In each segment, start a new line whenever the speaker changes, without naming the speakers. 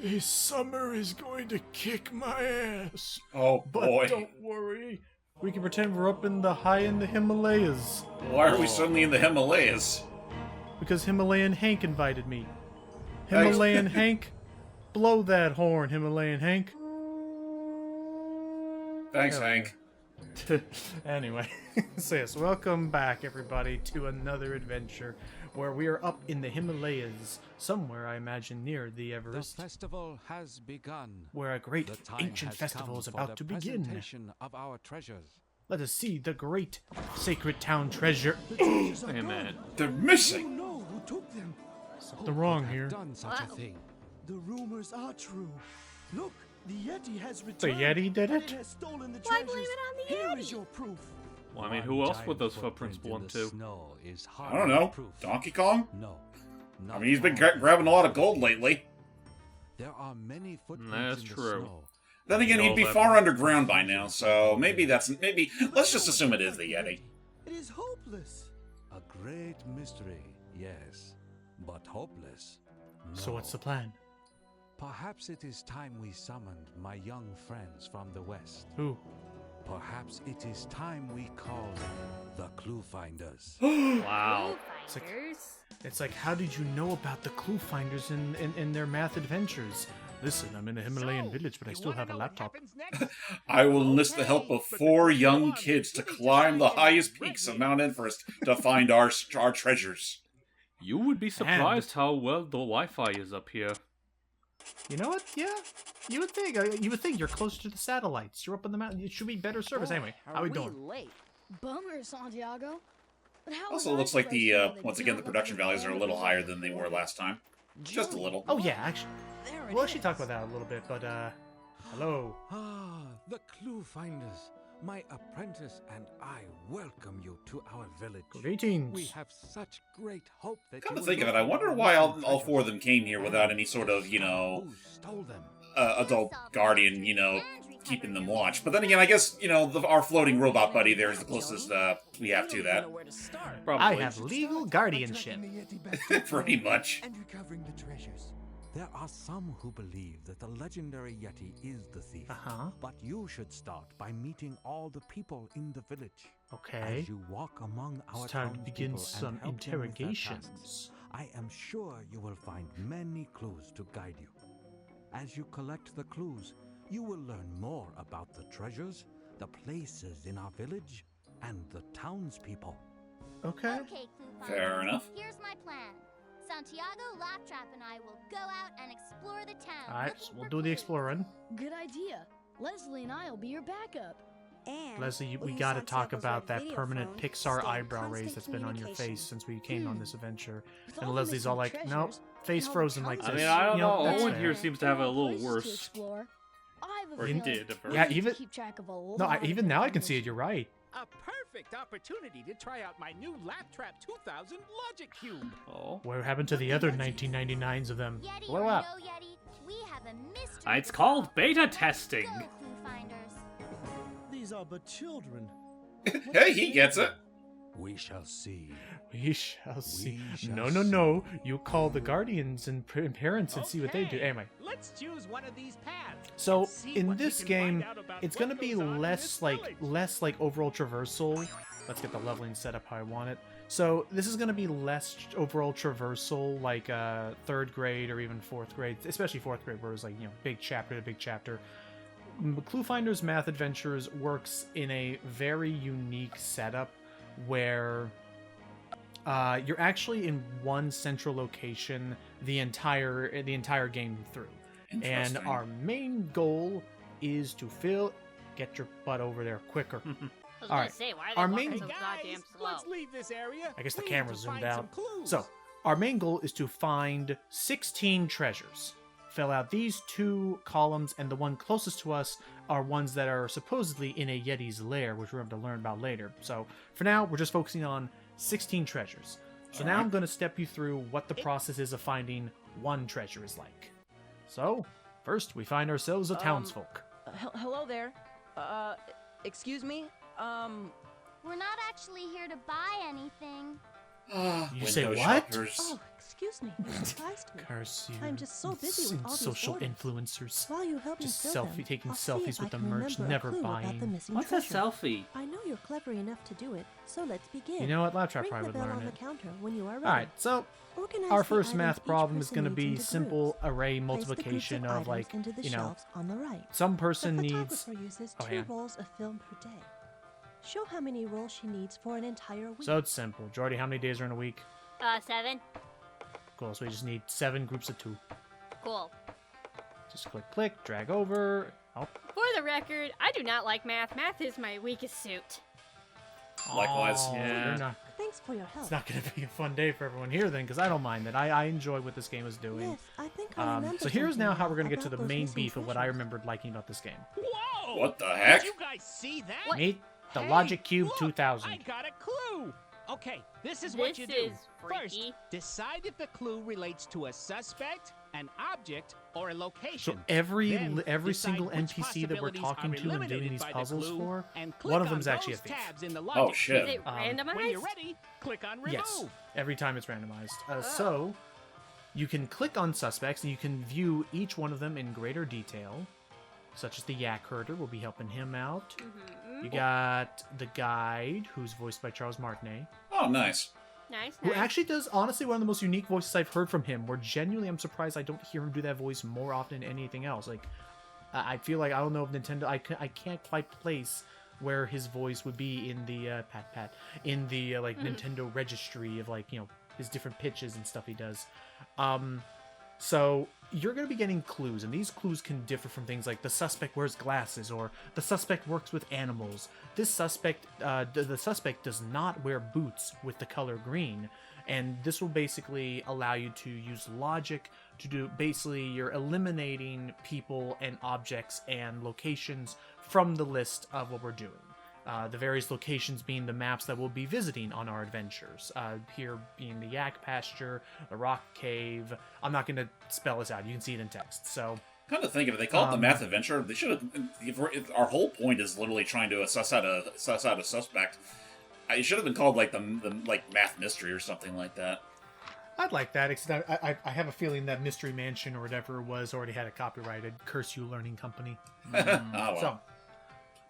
This summer is going to kick my ass.
Oh
But
boy.
don't worry. We can pretend we're up in the Himalayas.
Why are we suddenly in the Himalayas?
Because Himalayan Hank invited me. Himalayan Hank, blow that horn, Himalayan Hank.
Thanks, Hank.
Anyway, so yes, welcome back everybody to another adventure where we are up in the Himalayas, somewhere I imagine near the Everest,
The festival has begun.
where a great
The time
ancient
has
festival
come
is
for
about
the
to begin.
presentation of our treasures.
Let us see the great sacred town treasure.
Wait a minute.
They're missing!
know who took them.
Something wrong
Have
here.
done such a thing.
The rumors are true. Look, the Yeti has
The
returned.
Yeti did
and
it?
has stolen the
Why
treasures.
blame it on the
Here
Yeti?
is your proof.
Well, I mean, who
One
else would
giant
those footprints
footprint
belong
in the
to?
snow is
I don't know.
hardly proof.
Donkey Kong?
No.
I mean, he's been grabbing a lot of gold lately.
There are many footprints
That's
in the
true.
snow.
Then again, he'd be far underground by now, so maybe let's just assume it is the Yeti.
It is hopeless.
A great mystery, yes, but hopeless.
So
no.
what's the plan?
Perhaps it is time we summoned my young friends from the west.
Who?
Perhaps it is time we called the ClueFinders.
Wow.
ClueFinders?
It's like, how did you know about the ClueFinders in their math adventures? Listen, I'm in a Himalayan village, but I still have a laptop.
I will enlist the help of 4 young kids to climb the highest peaks of Mount Everest to find our treasures.
You would be surprised how well the Wi-Fi is up here.
You know what? Yeah, you would think. You would think you're closer to the satellites. You're up on the mountain. It should be better service. Anyway, how we doing?
Late. Bummer, Santiago. But how
Also,
was
looks
I
like
supposed to
the
know that
once
you
again
were
the production
looking
values are a little
for
higher than they were last time. Just a little.
Oh yeah, actually,
There it
we'll actually
is.
talk about that a little bit. But hello.
Ah, the ClueFinders. My apprentice and I welcome you to our village.
Greetings.
We have such great hope that
Come
you
to think
will
of it, I
not
wonder
find
why
missing
all 4 of
treasures.
them came here without any sort of,
Who stole them?
adult guardian, keeping them watch. But then again, I guess, our floating robot buddy there is the closest we have to that.
Probably.
I have legal guardianship.
Tracking the Yeti back to the
Pretty
throne
much.
And recovering the treasures.
There are some who believe that the legendary Yeti is the thief.
Uh-huh.
But you should start by meeting all the people in the village.
Okay.
As you walk among our
It's time to begin
townspeople
some
and help them with their tasks,
interrogations.
I am sure you will find many clues to guide you. As you collect the clues, you will learn more about the treasures, the places in our village, and the townspeople.
Okay.
Okay, ClueFinders.
Fair enough.
Here's my plan. Santiago, Laptrap, and I will go out and explore the town.
All right,
looking
so we'll
for
do the
clues.
exploring.
Good idea. Leslie and I'll be your backup.
And
Leslie, we
we'll
got to
use
talk
Santiago's
about
red
that
video
permanent
phone
Pixar
to stay in
eyebrow raise
constant
that's been on your
communication.
face since we came on this adventure.
With
And
all the
Leslie's all
missing
like, nope,
treasures
face
and all the
frozen like
towns
this.
I mean, I don't
You know,
know.
that's
Owen
fair.
here seems to have it a little
places to
worse.
explore. I have a
Or he
feeling
did at first.
Yeah,
we
even-
keep track of a
No,
lot
even
of
now I can see it.
information.
You're right.
A perfect opportunity to try out my new Laptrap 2000 Logic Cube.
Oh.
What happened to the other 1999s of them?
Yeti
Blow
or
up.
no Yeti, we have a mystery.
It's
to
called
solve.
beta
Let's
testing.
Go, ClueFinders.
These are but children.
Hey, he gets it.
We shall see.
We shall see.
We shall
No. You call the guardians and parents and see what they do.
Okay,
Anyway,
let's choose one of these paths.
so
and see
in
what we
this
can
game,
find out about
it's
what
gonna be
goes on in
less
this
like
village.
overall traversal. Let's get the leveling set up how I want it. So this is gonna be less overall traversal, like 3rd grade or even 4th grade, especially 4th grade, where it's like big chapter to big chapter. ClueFinders Math Adventures works in a very unique setup where you're actually in one central location the entire game through, and
Interesting.
our main goal is to get your butt over there quicker. All right, our main
Hey guys, let's leave this area.
I guess the
We
camera
need to
zoomed
find
out.
some clues.
So, our main goal is to find 16 treasures. Fill out these 2 columns, and the one closest to us are ones that are supposedly in a Yeti's lair, which we're going to learn about later. So, for now, we're just focusing on 16 treasures. So now I'm going to step you through what the process is of finding one treasure is like. So, first, we find ourselves a townsfolk.
Hello there. Excuse me?
We're not actually here to buy anything.
You say
Window
what?
shoppers.
Oh, excuse me. It surprised me.
Curse you.
I'm just so busy with all these
social
orders.
influencers.
While you help me
Just
fill them,
taking
I'll see
selfies
if I
with the
can
merch,
remember a
never
clue about the
buying.
missing
What's a
treasure.
selfie?
I know you're clever enough to do it, so let's begin.
You know what? Laptrap
Ring
probably
the
would
bell
learn
on the
it.
counter when you are ready.
Alright, so
Organize
our
the
first
items
math
each
problem is
person
going to
needs
be
into
simple
groups.
array
Place the groups
multiplication
of
of
items
like,
into the
you know,
shelves on the right.
some person
The
needs...
photographer uses
Oh,
2
yeah.
rolls of film per day. Show how many rolls she needs for an entire week.
So it's simple. Jordy, how many days are in a week?
7.
Cool, so we just need 7 groups of 2.
Cool.
Just click, drag over. Oh,
For the record, I do not like math. Math is my weakest suit.
Likewise.
Oh,
Yeah.
you're not,
Thanks for your help.
it's not going to be a fun day for everyone here then, because I don't mind it. I enjoy what this game is doing.
Yes, I think I remember
So here's now how we're going to get to
about
the
those
main
missing
beef of what I
treasures.
remembered liking about this game.
Whoa!
What the heck?
Did you guys see that?
Meet the
Hey,
Logic Cube
look,
2000.
I got a clue. Okay, this is what
This
you do.
is
First,
freaky.
decide if the clue relates to a suspect, an object, or a location.
So every
Then
every
decide
single
which
NPC that we're
possibilities
talking
are
to and doing
eliminated
these
by the
puzzles
clue,
for,
and click
one of
on
them's actually a
those
thief.
tabs in the
Oh,
logic
shit.
Is it randomized?
When you're ready, click on remove.
Yes, every time it's randomized. So you can click on suspects and you can view each one of them in greater detail, such as the yak herder. We'll be helping him out.
Mhm.
You got the guide, who's voiced by Charles Martinet,
Oh, nice.
Nice.
who
nice.
actually does honestly one of the most unique voices I've heard from him. Where genuinely, I'm surprised I don't hear him do that voice more often than anything else. Like, I feel like I don't know if Nintendo. I can't quite place where his voice would be in the in the Nintendo registry of his different pitches and stuff he does. So you're going to be getting clues, and these clues can differ from things like the suspect wears glasses or the suspect works with animals. This suspect, the suspect does not wear boots with the color green, and this will basically allow you to use logic to do, basically you're eliminating people and objects and locations from the list of what we're doing. The various locations being the maps that we'll be visiting on our adventures. Here being the yak pasture, the rock cave. I'm not going to spell this out. You can see it in text. So,
Come to think of it, they call it the math adventure. They should have. If our whole point is literally trying to suss out a suspect, it should have been called like the math mystery or something like that.
I'd like that, except I have a feeling that Mystery Mansion or whatever it was already had a copyrighted Curse You Learning Company.
Oh, well.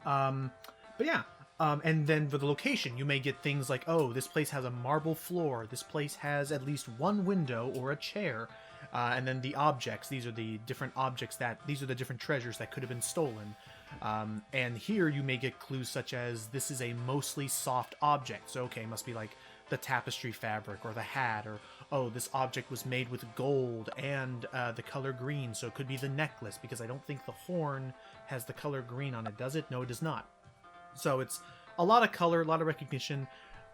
So, but yeah, and then for the location, you may get things like, oh, this place has a marble floor, this place has at least one window or a chair, and then the objects, these are the different objects these are the different treasures that could have been stolen. And here you may get clues such as, this is a mostly soft object, so okay, must be like the tapestry fabric or the hat, or oh, this object was made with gold and the color green, so it could be the necklace, because I don't think the horn has the color green on it, does it? No, it does not. So it's a lot of color, a lot of recognition.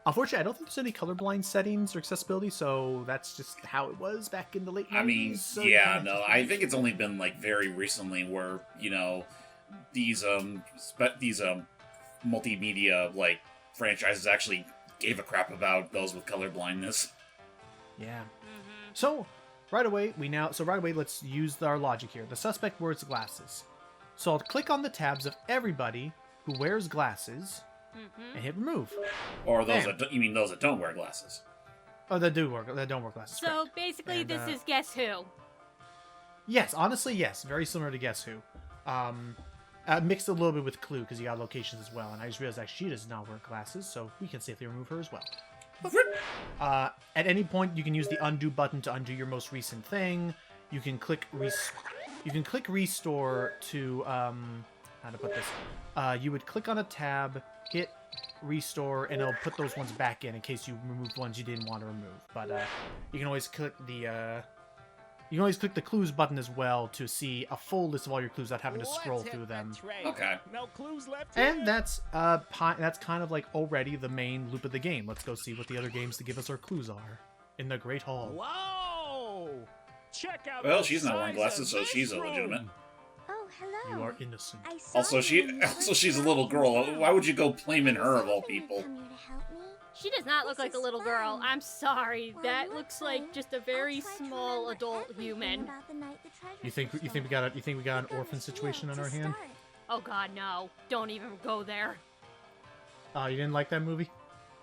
Unfortunately, I don't think there's any colorblind settings or accessibility, so that's just how it was back in the late 90s.
I mean,
so
yeah, no, I think it's only been very recently where these multimedia franchises actually gave a crap about those with color blindness.
Yeah. So right away, let's use our logic here. The suspect wears glasses. So I'll click on the tabs of everybody who wears glasses and hit remove.
Or those
Bam.
those that don't wear glasses.
Oh, that don't wear glasses.
So
correct.
basically,
And,
this is Guess Who.
Yes, honestly, yes. Very similar to Guess Who. Mixed a little bit with Clue, because you got locations as well. And I just realized that she does not wear glasses, so we can safely remove her as well. At any point, you can use the undo button to undo your most recent thing. You can click restore to how to put this. You would click on a tab, hit restore, and it'll put those ones back in case you removed ones you didn't want to remove. But you can always click the clues button as well to see a full list of all your clues without having to scroll
Let's hit
through
the
them.
trail.
Okay.
No clues left
And
here.
that's kind of already the main loop of the game. Let's go see what the other games to give us our clues are in the Great Hall.
Whoa! Check out.
Well,
the
she's not wearing
size
glasses,
of
so
this
she's
room.
illegitimate.
Oh, hello.
You are innocent.
I saw
Also,
you when you
she's a
were
little girl.
driving
Why would you go
around.
blaming her of all
Sorry,
people?
come here to help me.
She does not look
This
like a
is
little girl.
fun.
I'm sorry.
While
That
you're
looks
playing,
like just a very
I'll try to
small
remember
adult
everything
human.
about the night the treasures
You think
were
we
stolen.
got an
Click on
orphan
this
situation on
field
our
to
hand?
start.
Oh god, no. Don't even go there.
You didn't like that movie?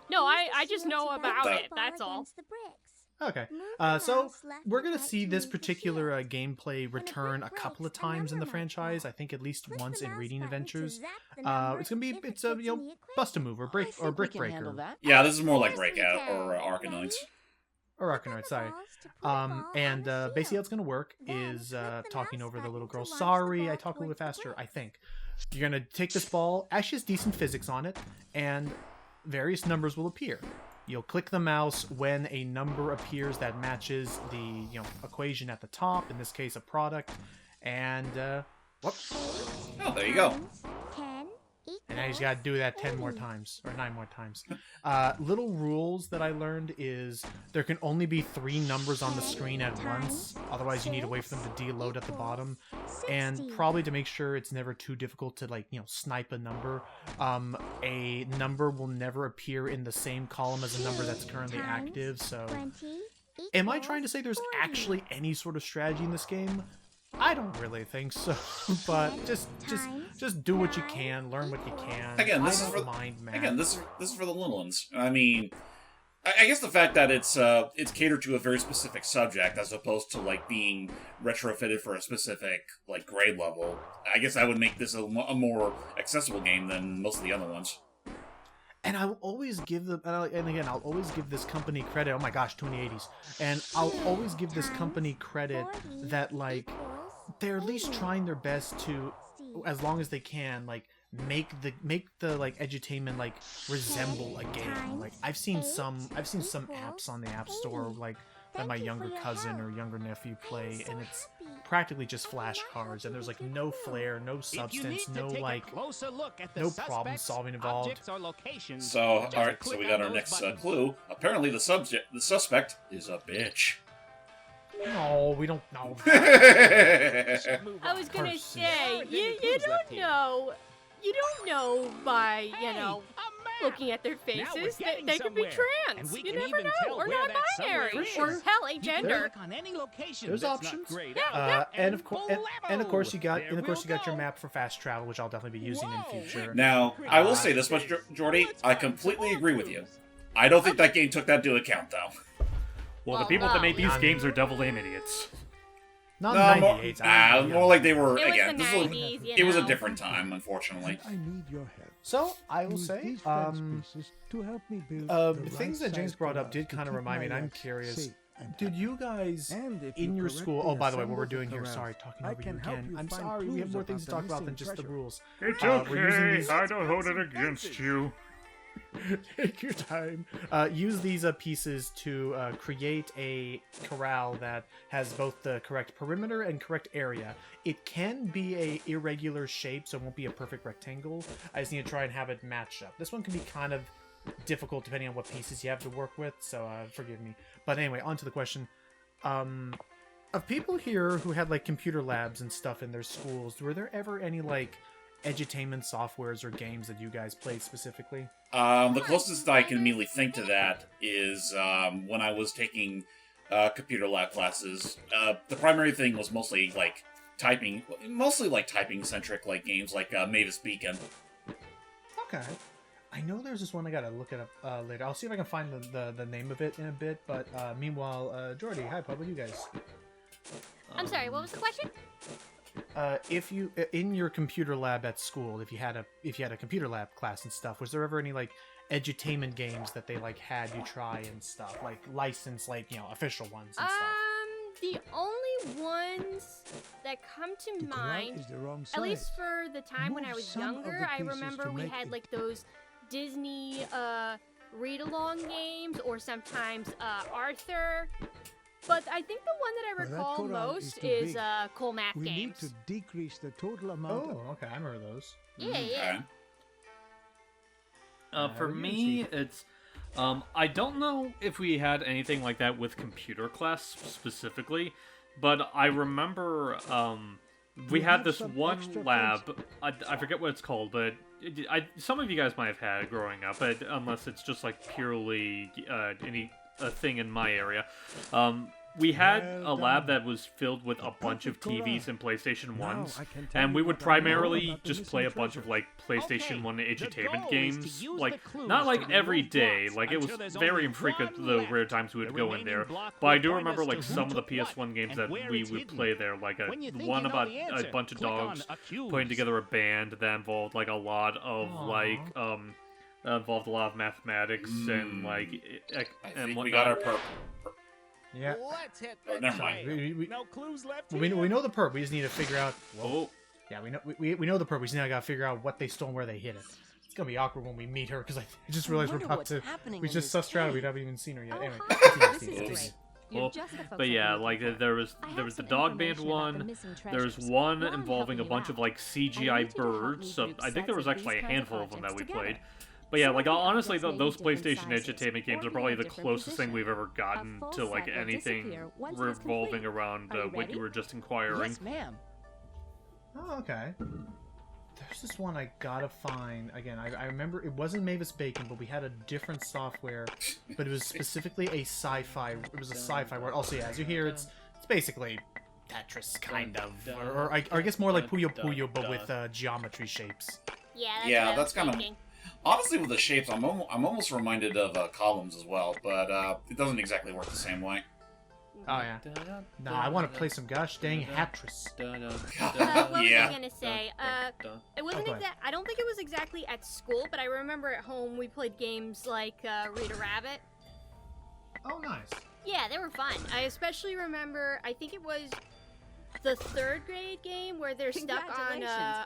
No, I just know about it. That's all.
Okay, so we're gonna see this particular gameplay return a couple of times in the franchise. I think at least once in Reading Adventures. It's a bust a move or brick breaker.
Yeah, this is more like Breakout or Arkanoids.
Or Arkanoid, sorry. And basically how it's gonna work is talking over the little girl. Sorry, I talk a little bit faster, I think. You're gonna take this ball, actually has decent physics on it, and various numbers will appear. You'll click the mouse when a number appears that matches the equation at the top, in this case a product, and whoop.
Oh, there you go.
And now you just gotta do that 10 more times, or 9 more times. Little rules that I learned is there can only be 3 numbers on the screen at once, otherwise you need to wait for them to deload at the bottom. And probably to make sure it's never too difficult to snipe a number, a number will never appear in the same column as a number that's currently active, so... Am I trying to say there's actually any sort of strategy in this game? I don't really think so, but just do what you can, learn what you can.
Again, this is for the little ones. I mean, I guess the fact that it's catered to a very specific subject as opposed to being retrofitted for a specific grade level. I guess that would make this a more accessible game than most of the other ones.
And I will always give them, I'll always give this company credit. Oh my gosh, 2080s. And I'll always give this company credit that they're at least trying their best to, as long as they can, make the edutainment resemble a game. I've seen some apps on the App Store that my younger cousin or younger nephew play, and it's practically just flashcards, and there's no flair, no substance, no problem solving involved.
So, alright, so we got our next clue. Apparently the suspect is a bitch.
No, we don't know.
I was gonna say, you don't know. You don't know by, looking at their faces. They could be trans. You never know. Or non-binary. Or hell, agender.
There's options. And of course you got your map for fast travel, which I'll definitely be using in future.
Now, I will say this much, Jordy. I completely agree with you. I don't think that game took that into account, though.
Well, the people that made these games are double-aim idiots.
Not
no,
98.
More like they were, again,
it
was a different time, unfortunately.
I need your help.
So, I will say, things that James brought up did kind of remind me, and I'm curious. Did you guys, in your school... Oh, by the way, what we're doing here, sorry, talking over you again. I'm sorry, we have more things to talk about than just the rules.
It's okay, I don't hold it against you.
Take your time. Use these pieces to create a corral that has both the correct perimeter and correct area. It can be a irregular shape, so it won't be a perfect rectangle. I just need to try and have it match up. This one can be kind of difficult depending on what pieces you have to work with, so forgive me. But anyway, on to the question. Of people here who had computer labs and stuff in their schools, were there ever any edutainment softwares or games that you guys played specifically?
The closest I can immediately think to that is when I was taking computer lab classes. The primary thing was mostly typing, typing-centric games like Mavis Beacon.
Okay. I know there's this one, I gotta look it up later. I'll see if I can find the name of it in a bit, but meanwhile, Jordy, hi, Pub, what are you guys?
I'm sorry, what was the question?
If you in your computer lab at school, if you had a computer lab class and stuff, was there ever any edutainment games that they had you try and stuff, licensed official ones and stuff?
The only ones that come to mind, at least for the time when I was younger, I remember we had those Disney read-along games, or sometimes Arthur. But I think the one that I recall most is Cool Math
we
Games.
need to decrease the total amount.
Oh, okay, I remember those.
Yeah.
For me, it's... I don't know if we had anything like that with computer class specifically, but I remember we had this one lab. I forget what it's called, but some of you guys might have had it growing up, unless it's just purely a thing in my area. we had a lab that was filled with a bunch of TVs and PlayStation 1s, and we would primarily just play a bunch of, like, PlayStation 1 edutainment games. Like, not, like, every day. Like, it was very infrequent the rare times we would go in there. But I do remember, like, some of the PS1 games that we would play there. Like, one about a bunch of dogs putting together a band that involved, like, a lot of, like, involved a lot of mathematics and, like, and
we got our perp.
Yeah.
Let's hit
Oh, never mind.
No clues left.
We know the perp. We just need to figure out.
Oh.
Yeah, we know the perp. We just now gotta figure out what they stole and where they hid it. It's gonna be awkward when we meet her because I just realized we're about to. We just sussed her out. We haven't even seen her yet. Anyway.
This is great.
Well, but yeah, like there was the dog band one. There's one involving a bunch of like CGI birds. So I think there was actually a handful of them that we played. But yeah, like honestly, those PlayStation Edutainment games are probably the closest thing we've ever gotten to like anything revolving around what you were just inquiring.
Yes, ma'am.
Oh, okay. There's this one I gotta find. Again, I remember it wasn't Mavis Bacon, but we had a different software, but it was specifically a sci-fi. It was a sci-fi word. Also, yeah, as you hear, it's basically Tetris, kind of, or I guess more like Puyo Puyo, but with geometry shapes.
Yeah,
that's kind of. Honestly, with the shapes, I'm almost reminded of columns as well, but it doesn't exactly work the same way.
Oh yeah. Nah, I want to play some gosh dang Hatris.
What was I gonna say? It wasn't I don't think it was exactly at school, but I remember at home we played games like Rita Rabbit.
Oh, nice.
Yeah, they were fun. I especially remember. I think it was the 3rd grade game where they're stuck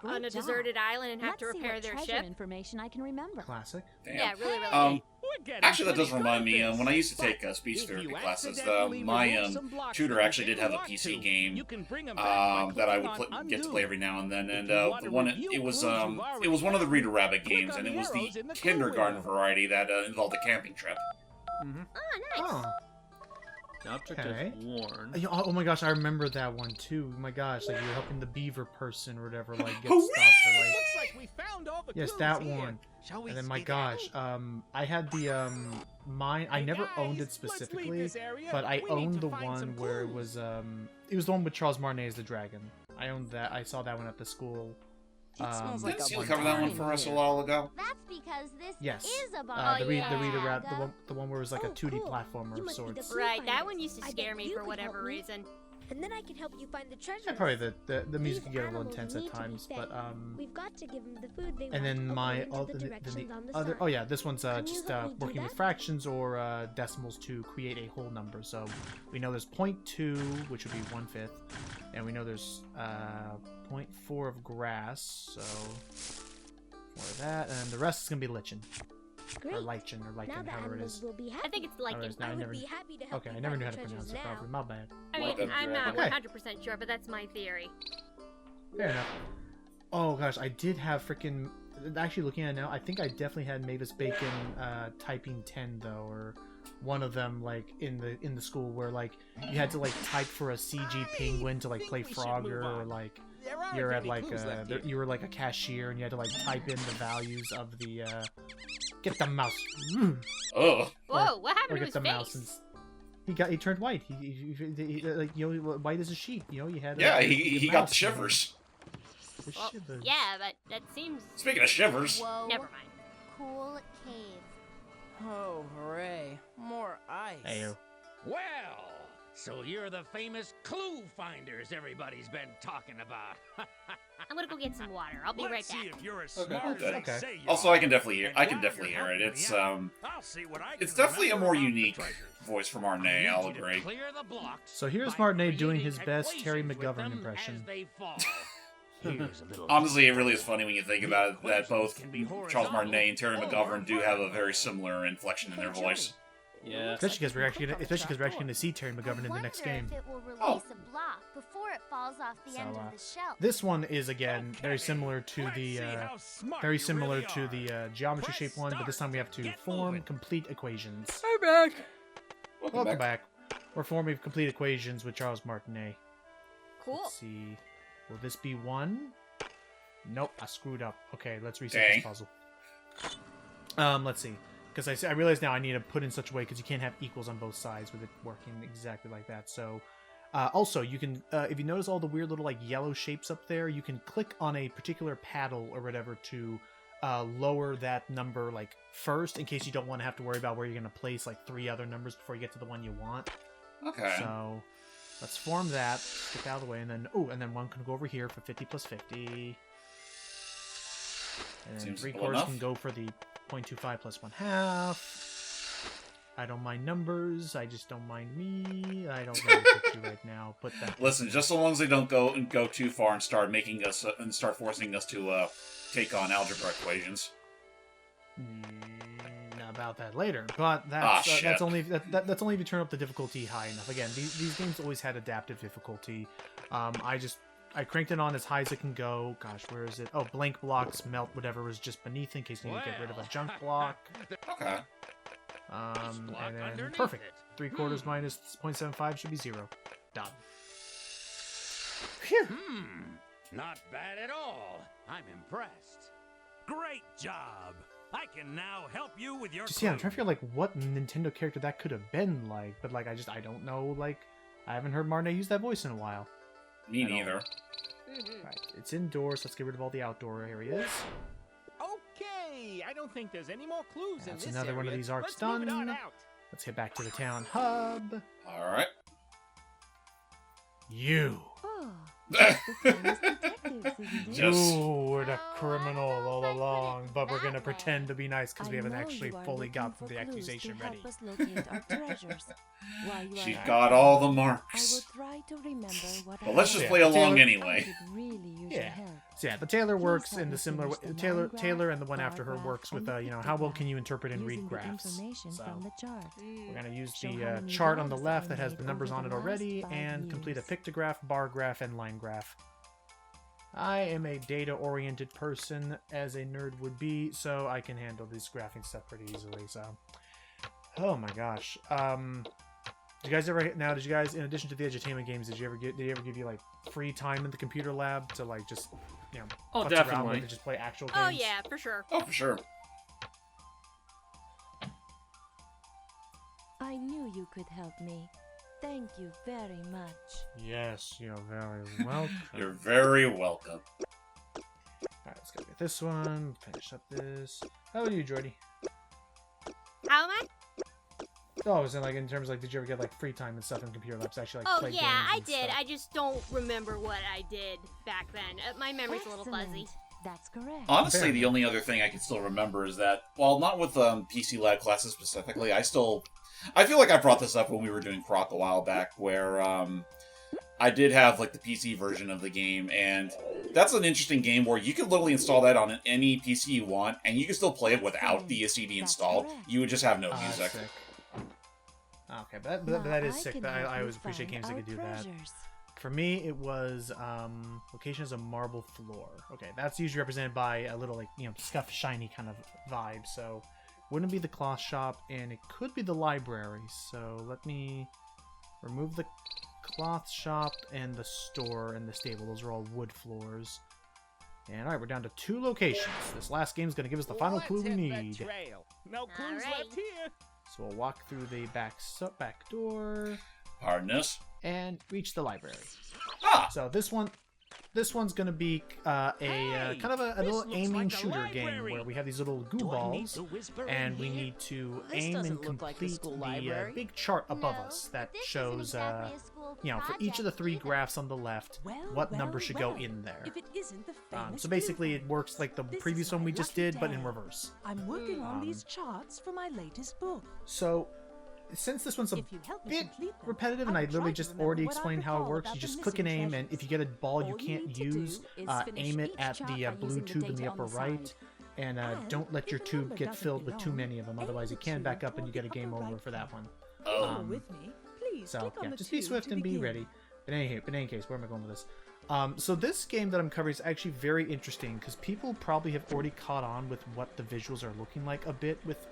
on a deserted island and have to repair their ship.
Information I can remember.
Classic.
Damn.
Yeah, really good.
Actually, that does remind me, when I used to take speech therapy classes, my tutor actually did have a PC game that I would get to play every now and then, and it was one of the Rita Rabbit games, and it was the kindergarten variety that involved a camping trip.
Mm-hmm.
Oh, nice.
Oh.
The object is worn.
Oh my gosh, I remember that one too. Oh my gosh, like you're helping the beaver person or whatever, like get stuff. Or, like...
Looks like we found all the
yes,
clues
that
here.
one. And then my gosh, I had the mine. I never owned it specifically, but I owned the one where it was the one with Charles Martinet as the dragon. I owned that. I saw that one at the school.
Didn't you cover that one for us a while ago?
That's because this
yes.
is about
the Rita Rabbit, the one where it was like a 2D platformer of sorts.
Right, that one used to scare me for whatever reason.
And then I can help you find the treasure.
Yeah, probably the music can get a little intense at times, but
we've got to give them the food they
and then my other oh yeah, this one's just working with fractions or decimals to create a whole number. So we know there's 0.2, which would be 1/5, and we know there's 0.4 of grass, so for that, and the rest is gonna be lichen.
Great.
Or lichen, however it is.
I think it's lichen.
I never knew how to pronounce it properly. My bad.
I mean, I'm not 100% sure, but that's my theory.
Fair enough. Oh gosh, I did have freaking. Actually, looking at it now, I think I definitely had Mavis Bacon typing 10 though, or one of them like in the school where like you had to like type for a CG penguin to like play Frogger, or like you're at like you were like a cashier and you had to like type in the values of the. Get the mouse.
Oh.
Whoa! What happened to his face?
Mouse and he turned white. He like white as a sheet. You know, you had.
Yeah, he got the shivers.
The shivers.
Yeah, but that seems.
Speaking of shivers.
Whoa.
Never mind.
Cool cave.
Oh, hooray! More ice.
Ayo.
Well, so you're the famous ClueFinders everybody's been talking about.
I'm gonna go get some water. I'll be right back.
See if you're as smart as they say you
Also,
are.
I can definitely hear it. It's it's definitely a more unique voice from Martinet. I'll agree.
So here's Martinet doing his best Terry McGovern impression.
Honestly, it really is funny when you think about it that both Charles Martinet and Terry McGovern do have a very similar inflection in their voice.
Yeah.
Especially because we're actually going to see Terry McGovern in the next game.
If it will release a block before it falls off the end of the shelf.
This one is again very similar to the geometry shape one, but this time we have to form complete equations.
I'm back.
Welcome
back. We're forming complete equations with Charles Martinet.
Cool.
Let's see. Will this be 1? Nope, I screwed up. Okay, let's reset this puzzle. Let's see. because I realize now I need to put in such a way because you can't have equals on both sides with it working exactly like that. So also you can if you notice all the weird little like yellow shapes up there, you can click on a particular paddle or whatever to lower that number like first in case you don't want to have to worry about where you're going to place like 3 other numbers before you get to the one you want.
Okay.
So let's form that, get out of the way, and then one can go over here for 50 plus 50. And then 3/4 can go for the 0.25 plus 1/2. I don't mind numbers. I just don't mind me. I don't really get you right now. Put that.
Listen, just so long as they don't go too far and start making us and start forcing us to take on algebra equations.
About that later, but that's only that's only if you turn up the difficulty high enough. Again, these games always had adaptive difficulty. I cranked it on as high as it can go. Gosh, where is it? Oh, blank blocks melt whatever was just beneath in case you need to get rid of a junk block.
Okay.
And then perfect. 3/4 minus 0.75 should be 0. Done. Phew.
Not bad at all. I'm impressed.
Great job. I can now help you with your
Just, yeah, I'm trying to figure like what Nintendo character that could have been like, but like I don't know, like I haven't heard Marne use that voice in a while.
Me neither.
Right, it's indoors, let's get rid of all the outdoor areas.
Okay, I don't think there's any more clues in
That's
this
another
area.
one of these arcs
Let's move it
done.
on out.
Let's get back to the town hub.
Alright.
You. You were the criminal all along, but we're gonna pretend to be nice because we haven't actually fully got the accusation ready.
She got all the marks. But let's just play along anyway.
Yeah. So yeah, the Taylor works in the similar way. Taylor and the one after her works with how well can you interpret and read graphs. So we're gonna use the chart on the left that has the numbers on it already and complete a pictograph, bar graph, and line graph. I am a data-oriented person, as a nerd would be, so I can handle this graphing stuff pretty easily. So, oh my gosh. Did you guys, in addition to the edutainment games, did they ever give you like free time in the computer lab to like just, you know,
oh,
definitely, around with and just play actual games?
Oh yeah, for sure.
Oh, for sure.
I knew you could help me. Thank you very much.
Yes, you're very welcome.
You're very welcome.
Alright, let's go get this one. Finish up this. How are you, Jordy?
How am I?
Oh, is it like in terms of like, did you ever get like free time and stuff in computer labs? Actually, like, play
yeah,
games
I
and
did.
Stuff?
I just don't remember what I did back then. My memory's a little fuzzy.
That's correct.
Honestly, the only other thing I can still remember is that, well, not with PC Lab classes specifically, I feel like I brought this up when we were doing Croc a while back, where I did have like the PC version of the game, and that's an interesting game where you could literally install that on any PC you want, and you can still play it without the CD installed. You would just have no music.
Sick. Okay, but that is sick. I always appreciate games that can do that. For me, it was location is a marble floor. Okay, that's usually represented by a little like scuff shiny kind of vibe. So wouldn't be the cloth shop, and it could be the library. So let me remove the cloth shop and the store and the stable. Those are all wood floors. And alright, we're down to 2 locations. This last game is going to give us the final clue we need.
No clues left here.
So we'll walk through the back door.
Hardness.
And reach the library.
Ah!
So this one's gonna be kind of a little aiming shooter game where we have these little goo balls, and we need to aim and complete the big chart above us that shows, for each of the 3 graphs on the left, what number should go in there. So basically, it works like the previous one we just did, but in reverse.
I'm working on these charts for my latest book.
So, since this one's a bit repetitive, and I literally just already explained how it works, you just click and aim, and if you get a ball you can't use, aim it at the blue tube in the upper right, and don't let your tube get filled with too many of them, otherwise you can back up and you get a game over for that one. So, yeah, just be swift and be ready. But in any case, where am I going with this? So this game that I'm covering is actually very interesting, because people probably have already caught on with what the visuals are looking like a bit with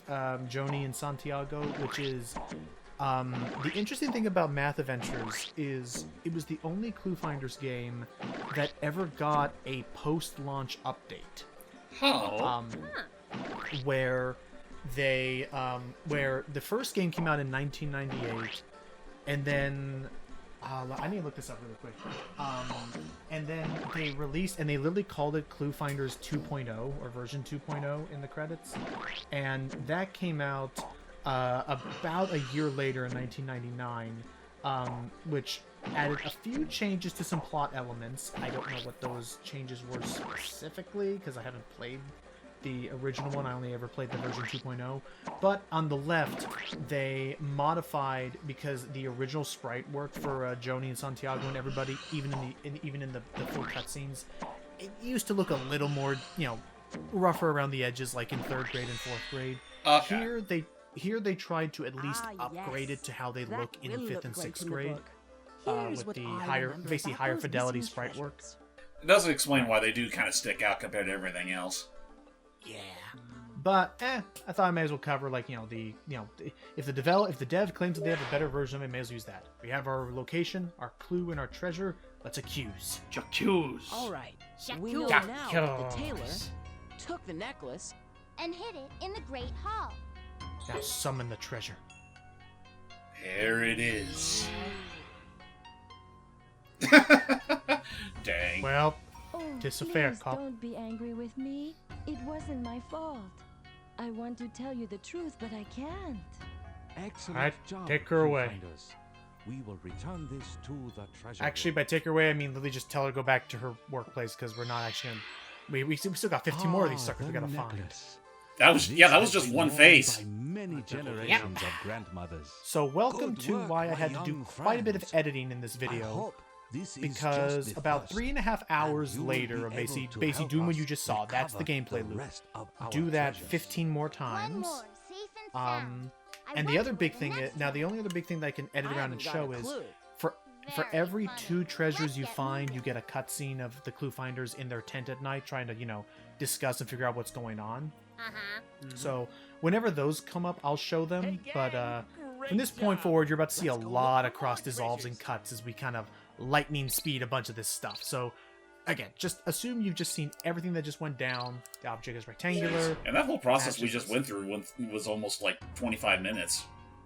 Joni and Santiago, which is the interesting thing about Math Adventures is it was the only ClueFinders game that ever got a post-launch update. where where the first game came out in 1998, and then I need to look this up really quick. And then they released, and they literally called it ClueFinders 2.0 or version 2.0 in the credits, and that came out about a year later in 1999, which added a few changes to some plot elements. I don't know what those changes were specifically because I haven't played the original one. I only ever played the version 2.0. But on the left, they modified, because the original sprite worked for Joni and Santiago and everybody, even in the full cutscenes. It used to look a little more, rougher around the edges, like in 3rd grade and 4th grade.
Okay.
Here they tried to at least upgrade it to how they look in 5th and 6th grade, with the basically higher fidelity sprite work.
It doesn't explain why they do kind of stick out compared to everything else.
Yeah, but I thought I may as well cover, like, if the dev claims that they have a better version of it, may as well use that. We have our location, our clue, and our treasure. Let's accuse.
All right. We know now that the tailor took the necklace
and hid it in the Great Hall.
Now summon the treasure.
Here it is. Dang.
Well,
Oh,
it's a fair
please
cop.
Don't be angry with me. It wasn't my fault. I want to tell you the truth, but I can't.
Excellent
Alright,
job,
take her away.
ClueFinders. We will return this to the treasure.
Actually, by take her away, I mean literally just tell her to go back to her workplace, because we're not actually gonna... We still got 15 more of these suckers we gotta find.
That was just one face.
By many generations of grandmothers.
So welcome
Good
to
work,
why I
my
had to do
young
quite a bit of
friends.
editing in this
I
video.
hope this is
Because
just the
about
first,
3.5 hours
and you will
later
be
of
able
basically
to
doing
help
what you
us
just saw, that's the
recover
gameplay
the
loop.
rest of our
Do that
treasures.
15 more
One
times.
more, safe and sound.
And the other big thing is, now the only other big thing that I can edit around and show is, for every 2 treasures you find, you get a cutscene of the ClueFinders in their tent at night trying to, discuss and figure out what's going on. So whenever those come up, I'll show them. But from this point forward, you're about to see a lot of cross dissolves and cuts as we kind of lightning speed a bunch of this stuff. So again, just assume you've just seen everything that just went down. The object is rectangular.
And that whole process we just went through was almost like 25 minutes.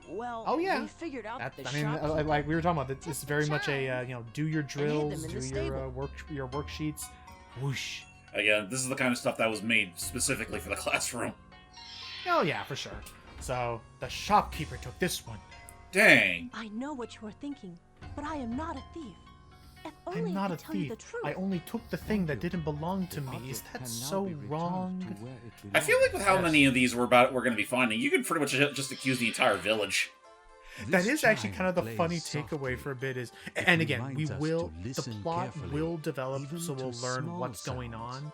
Well,
Oh yeah,
we figured out that the
I mean,
shopkeeper
like we were talking about, it's very much a do your drills,
in
do
the
your worksheets, whoosh.
Again, this is the kind of stuff that was made specifically for the classroom.
Oh yeah, for sure. So the shopkeeper took this one.
Dang.
I know what you are thinking, but I am not a thief. If only
I'm not
I
a
could tell you the
thief.
truth.
I only took the thing that didn't belong to me. Is that so wrong?
I feel like with how many of these we're going to be finding, you could pretty much just accuse the entire village.
That is actually kind of the funny takeaway for a bit is, and again, the plot will develop, so we'll learn what's going on.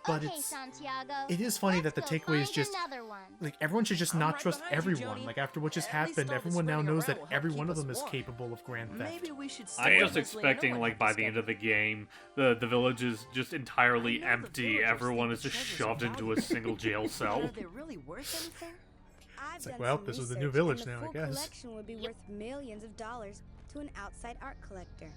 But
Okay, Santiago.
it is funny that the
Let's go
takeaway is
find
just
another one.
like everyone should just not trust
behind you,
everyone.
Joni.
Like after what just
At least
happened,
all this
everyone now
spreading
knows that
around will help
every
keep
one of
us
them is
warm.
capable of grand theft.
Maybe we should
I'm
Damn.
just expecting, like, by the end of the game, the village is just entirely empty. Everyone is just shoved into a single jail cell.
Are they really worth anything?
It's like, well, this was the new village now, I guess.
Collection would be worth millions of dollars to an outside art collector.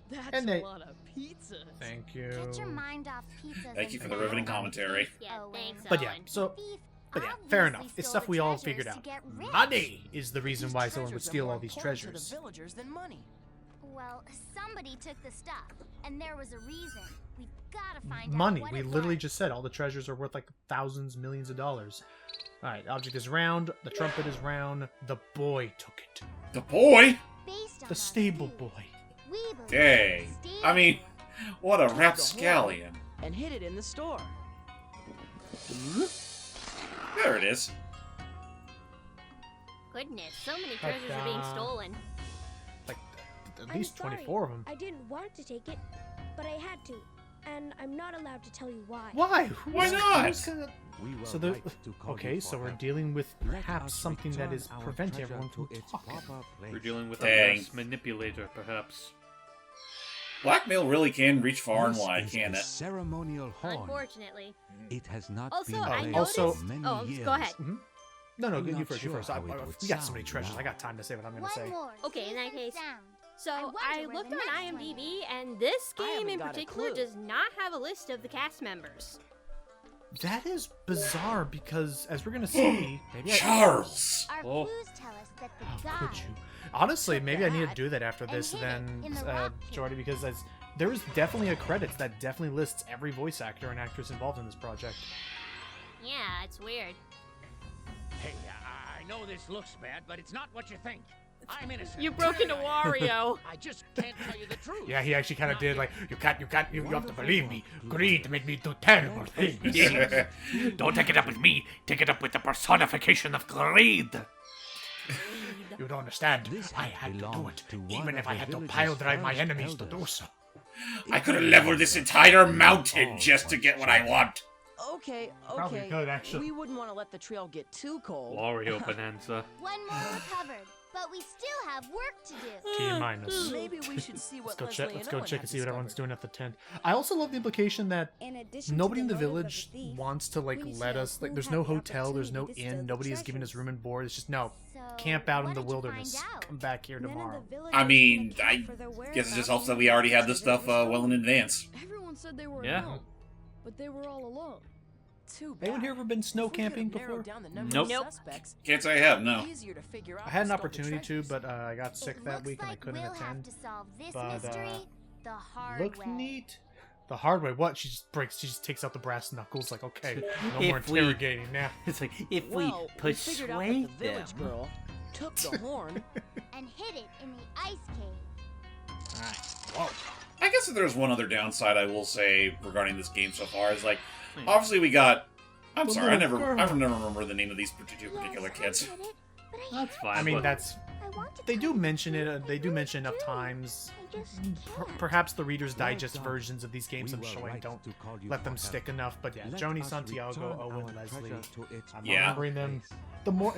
That's
And they-
a lot of pizza.
Thank you.
Get your mind off pizza.
Thank you for the riveting commentary.
Yeah, thanks,
But yeah,
Owen.
so fair enough. It's stuff we all figured out.
Money.
Money is the reason why someone would steal all these treasures.
To the villagers than money.
Well, somebody took the stuff, and there was a reason. We've got to find
Money.
out what
We
it
literally
was.
just said all the treasures are worth like thousands, millions of dollars. Alright, the object is round, the trumpet is round, the boy took it.
The boy?
Based on
The
our
stable
clues,
boy.
we believe
Dang.
Steve
I mean, what a
Took the
rapscallion.
horn And hid it in the store.
There it is.
Goodness, so many treasures are being
Ta-da.
stolen.
Like, at
I'm
least
sorry.
24 of them.
I didn't want to take it, but I had to. And I'm not allowed to tell you why.
Why?
Why not?
We were
So the
right to call
okay,
you
so
for
we're
help.
dealing with
Let
perhaps
us
something that
return
is
our
preventing
treasure
everyone from
to its
talking.
proper place.
We're dealing with
Dang.
a mass manipulator, perhaps.
Blackmail really can reach far and
This
wide,
is
can't
a
it?
ceremonial horn.
Unfortunately.
It has not
Also,
been
I
played
noticed.
Also-
for many
Oh,
years.
go ahead.
No,
I'm
you
not
first, you
sure
first.
how it would
We got so many
sound
treasures.
now.
I got time to say what I'm gonna
One
say.
more.
Okay, in
safe
that
and
case.
sound.
So
I wonder
I
where
looked
the
on
next one
IMDb, and this
I
game
haven't
in
got a
particular
clue.
does not have a list of the cast members.
That is bizarre because, as we're gonna see, maybe
Charles.
Our
Oh.
clues tell us that the
How
guy
could you? Honestly, maybe I need to do that after this
hid
then,
it in the rock
Jordy, because there is definitely a credits that definitely lists every voice actor and actress involved in this project.
Yeah, it's weird.
Hey, I know this looks bad, but it's not what you think. I'm innocent.
You broke into Wario.
I just can't tell you the truth.
Yeah, he actually kind of did, like, you have to believe me. Greed made me do terrible things.
Don't take it up with me. Take it up with the personification of greed.
You don't understand. I had to do it, even if I had to pile drive my enemies to do so.
I could have leveled this entire mountain just to get what I want.
Okay,
Probably
okay.
could, actually.
We wouldn't want to let the trail get too cold.
Wario Bonanza.
One more recovered, but we still have work to do.
T minus.
Maybe we should see what
Let's go check.
Leslie
Let's
and
go
Owen
check
have
and see what everyone's
discovered.
doing at the tent. I also love the implication that
In addition
nobody
to
in the
motive of
village
thief,
wants to like
we need
let
to know
us. Like,
who
there's
had
no
the
hotel. There's no
opportunity to steal
inn.
the
Nobody is giving us
treasures.
room and board. It's just no.
So,
Camp out in
what
the
did you
wilderness.
find out?
Come back here
None of
tomorrow.
the villagers
I mean,
can
I
account for their
guess it
whereabouts
just helps that
when
we already had this
treasures
stuff
were
well in
stolen.
advance.
Everyone said they were
Yeah.
alone, but they were all alone.
Too bad.
Anyone here ever been snow
If we could've
camping
narrowed
before?
down the number
Nope.
of suspects,
Can't say I have, no.
easier to figure out
I had an
who stole the
opportunity to,
treasures.
but I got sick
It
that
looks
week and I
like
couldn't
we'll
attend.
have to solve this
But
mystery the hard
looked
way.
neat. The hard way. What? She just takes out the brass knuckles. Like, okay, no more
If we-
interrogating now.
It's like, if
Well,
we
figured out that
persuade
the village
them.
girl took the horn.
And hid it in the ice cave.
Well, I guess if there's one other downside I will say regarding this game so far is like, obviously we got. I'm
The
sorry, I
little
never
girl.
remember the name of these particular kids.
I hid it, but I
That's
had
fine.
I mean,
but-
that's.
I want to
They do
tell you
mention
the
it.
truth,
They do
but
mention enough
I
times.
just can't.
Perhaps the Reader's
Well
Digest
done.
versions of these games
We
I'm
were
showing
right
don't
to call you
let them
for
stick
help.
enough. But yeah,
Let
Joni,
us
Santiago,
return
Owen,
our
Leslie.
treasure to its
I'm
Yeah.
remembering them.
place.
The more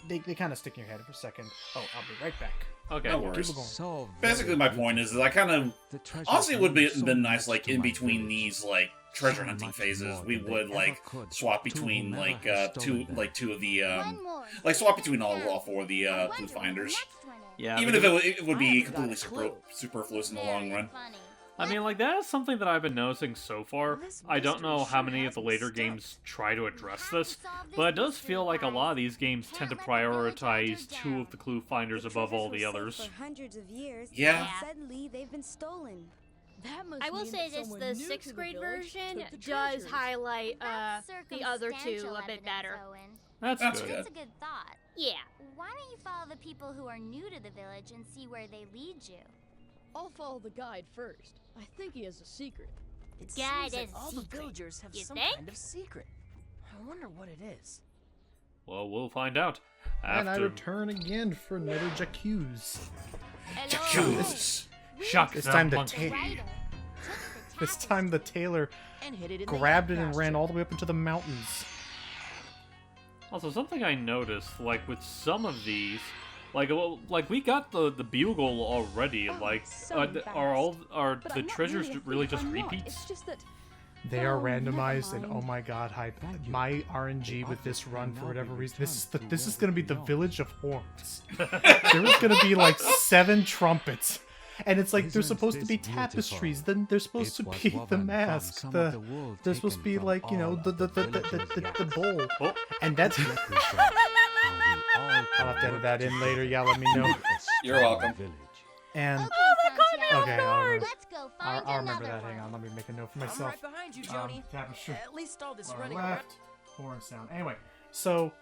they kind of stick in your head for a second. Oh, I'll be right back.
Okay.
No
Keep
worries.
it going.
So
Basically,
very
my point is that I kind of
The treasure
honestly it would be
means so
been nice
much
like
to
in
my
between
village.
these like treasure
So
hunting
much
phases
more
we
than they
would
ever
like
could
swap
to
between
whomever
like
has
two
stolen them.
like two of the
One more.
like swap between all
Now,
four of the
I wonder what the
ClueFinders.
next one is.
Yeah.
Even if
because-
it would
I
be
haven't got a
completely
clue.
superfluous in the
Very
long run.
funny.
I mean, like, that is something that I've been noticing so far.
This
I don't know
mystery
how
sure
many of
has
the
me
later
stumped.
games try to address
have to
this,
solve this
but it does
mystery,
feel like a
guys.
lot of these games
Can't
tend to
let the village
prioritize
elders
two of the
down.
ClueFinders
The
above all
treasures
the
were safe
others.
For hundreds of years,
Yeah.
and suddenly they've been stolen.
That must
I will
mean
say
that
this:
someone
the
new to
6th grade
village
version
took the
does
treasures.
highlight
That's
the other two
circumstantial
a bit
evidence,
better.
Owen.
That's
That's
good.
good.
That's a good thought.
Yeah.
Why don't you follow the people who are new to the village and see where they lead you?
I'll follow the guide first. I think he has a secret.
It
Guide
seems like
is
all the
secret.
villagers have
You
some
think?
kind of secret. I wonder what it is.
Well, we'll find out.
And I
After...
return again for another J'accuse.
Choose.
Shock
This
them
time the
monkey.
The writer took the
This time the tailor
And hid it in the
grabbed it
yam
and ran
pasture.
all the way up into the mountains.
Also, something I noticed, like, with some of these, like, well, like we got the bugle already, like,
so
are
But
the
I'm not
treasures
really a
really
thief,
just
I'm not.
repeats?
It's just that
They are
Oh, never
randomized, and
mind.
oh my god,
Thank you.
my RNG
The
with this
office
run
can
for
now
whatever
be
reason.
returned
This
to
is
where
gonna be
it
the
belongs.
village of horns. There is gonna be like 7 trumpets, and it's like there's
Isn't
supposed to be
this beautiful?
tapestries. Then there's supposed
It
to
was
be the
woven from
mask.
some
The
of the wool
there's supposed to
taken
be
from
like
all of the
the bowl,
Oh,
and that's.
Represent how we all
I'll have to edit that in later. Yeah, let me know.
You're welcome.
Village.
And
Okay,
okay, I'll remember,
Let's go find
I'll remember
another
that. Hang
one.
on, let me make a note for
I'm
myself.
right behind you, Joni.
Tapestry.
At least all this
Lower
running around.
left, horn sound. Anyway, so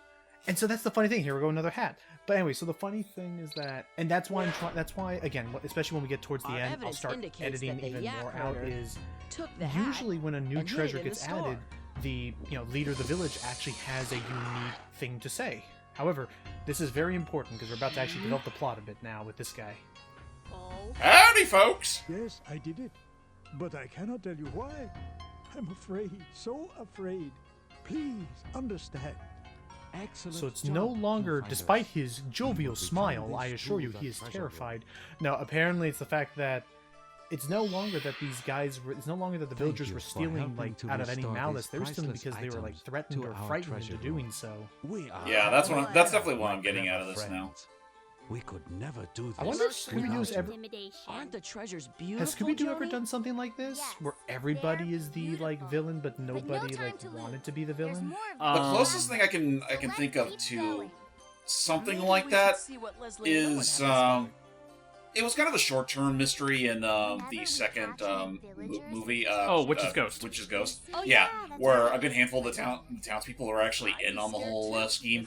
that's the funny thing. Here we go, another hat. But anyway, so the funny thing is that, and that's why that's why again, especially when we get towards the
Our
end, I'll
evidence
start
indicates
editing
that the
even
yak
more out.
herder
Is
took the hat
usually when a new
and hid it
treasure
in the
gets
store.
added, the leader of the village actually has a unique thing to say. However, this is very important because we're about to actually develop the plot a bit now with this guy.
Oh.
Howdy, folks.
Yes, I did it. But I cannot tell you why. I'm afraid, so afraid. Please understand.
Excellent
So it's
job,
no longer,
ClueFinders.
despite his jovial
You will
smile,
return
I
these
assure you
clues
he
and
is
treasure
terrified. No, apparently it's the fact that it's no longer that these guys were, it's no longer that the
Thank
villagers
you
were
for
stealing
helping
like
to
out of any
restore
malice.
these
They were stealing
priceless
because they were like
items
threatened
to
or
our
frightened
treasure
into
room.
doing so.
We are
Yeah, that's
all
definitely what I'm getting
forever
out of this now.
friends. We could never do this.
I wonder if Scooby-Doo's ever...
Aren't the treasures beautiful,
Has Scooby-Doo ever
Jody?
done something like this?
Yes,
where everybody
they're
is the, like, villain, but nobody,
time
like,
to
wanted
lose.
to be the
There's
villain?
more of
The closest thing I can think of to something like that is it was kind of a short-term mystery in the second movie.
Witch's Ghost.
Witch's Ghost.
Oh,
yeah,
yeah,
where a good handful of the townspeople are actually in on the whole scheme.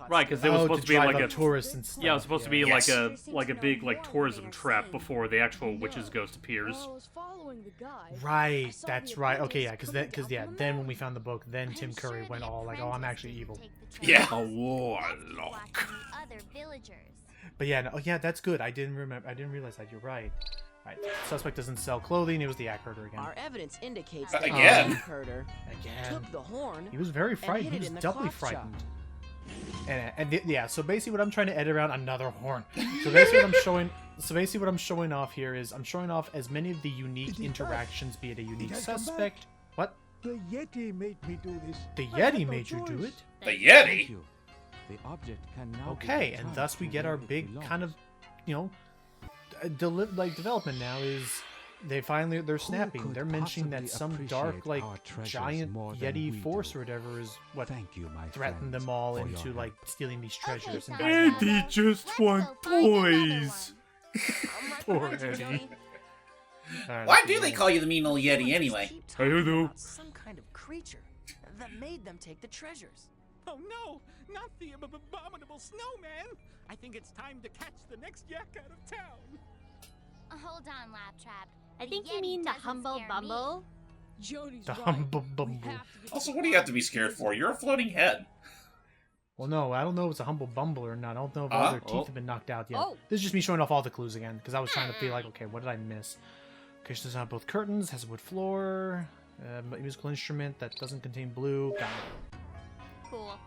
Right, because it was supposed to be like a
tourist and stuff.
Yeah, it was supposed to be
Yes.
like a big like tourism trap before the actual Witch's Ghost appears.
Right, that's right. Okay, yeah, because then when we found the book, then Tim Curry went all like, "Oh, I'm actually evil."
Yeah.
A warlock.
other villagers.
But yeah, no, yeah, that's good. I didn't realize that. You're right. Right. Suspect doesn't sell clothing. It was the axe herder again.
Our evidence indicates that
Again.
the herder
Again.
took the horn.
He was very frightened.
hid
He
it in
was
the
doubly
cloth shop.
frightened. Yeah, so basically what I'm trying to edit around another horn. So basically what I'm showing off here is I'm showing off as many of the unique interactions, be it a unique
Did I come
suspect. What?
The Yeti made me do this.
The
I had
Yeti
no
made you do
choice.
it?
The
Thank
Yeti.
you. The object can now be
Okay, and
returned
thus we
to
get
where
our
it
big
belongs.
kind of, you know, development now is they're snapping.
could
They're mentioning that
possibly
some
appreciate
dark, like,
our treasures
giant
more than
Yeti
we
force
do?
or whatever is what
Thank you, my
threatened
friends,
them all
for
into,
your
like, stealing these treasures and
fine.
hiding them.
Eddie just
Let's
want
go find another
toys.
Poor Eddie. Alright,
Why
let's
do
see
they
what-
call you the mean old Yeti anyway?
I don't know.
Some kind of creature that made them take the treasures.
Oh no, not the abominable snowman! I think it's time to catch the next yak out of town.
Hold on, Laptrap.
I
The
think you
Yeti
mean the
doesn't
Humble
scare me.
Bumble.
Jody's
The
right.
humble
We
bumble.
have to get
Also,
the
what do you have to be scared for? You're a floating head.
Well, no, I don't know if it's a humble bumble or not. I don't know if
Huh?
all their teeth
Oh.
have been knocked out yet.
Oh.
This is just me showing off all the clues again, because I was trying to feel like, okay, what did I miss? Okay, so does have both curtains, has a wood floor, musical instrument that doesn't contain blue. Got it.
Cool.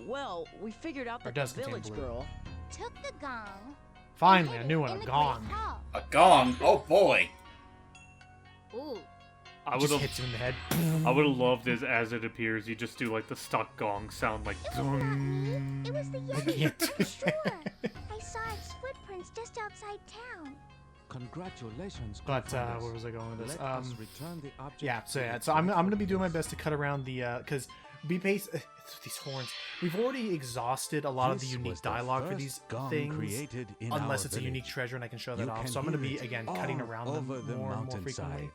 Well, we figured out
Or
that the
does contain
village
blue.
girl.
Took the gong.
Finally,
and
a
hid
new
it
one,
in
a
the
gong.
Great Hall.
A gong? Oh boy.
Ooh.
I
Just
would have
hits him in the head.
I would have loved this as it appears. You just do like the stock gong sound, like.
It was not me. It was the Yeti.
can't
I'm sure. I saw its footprints just outside town.
Congratulations,
But
ClueFinders.
where was I going with this?
Let us return the object
Yeah,
to its
so I'm
rightful
gonna be doing my
place.
best to cut around the because these horns. We've already exhausted a lot of the
This
unique
was the
dialogue for
first
these
gong
things,
created in
unless
our
it's a unique
village.
treasure and I can show that
You
off.
can
So I'm gonna
hear
be
it
again cutting
all
around them
over the
more and more
mountainside.
frequently.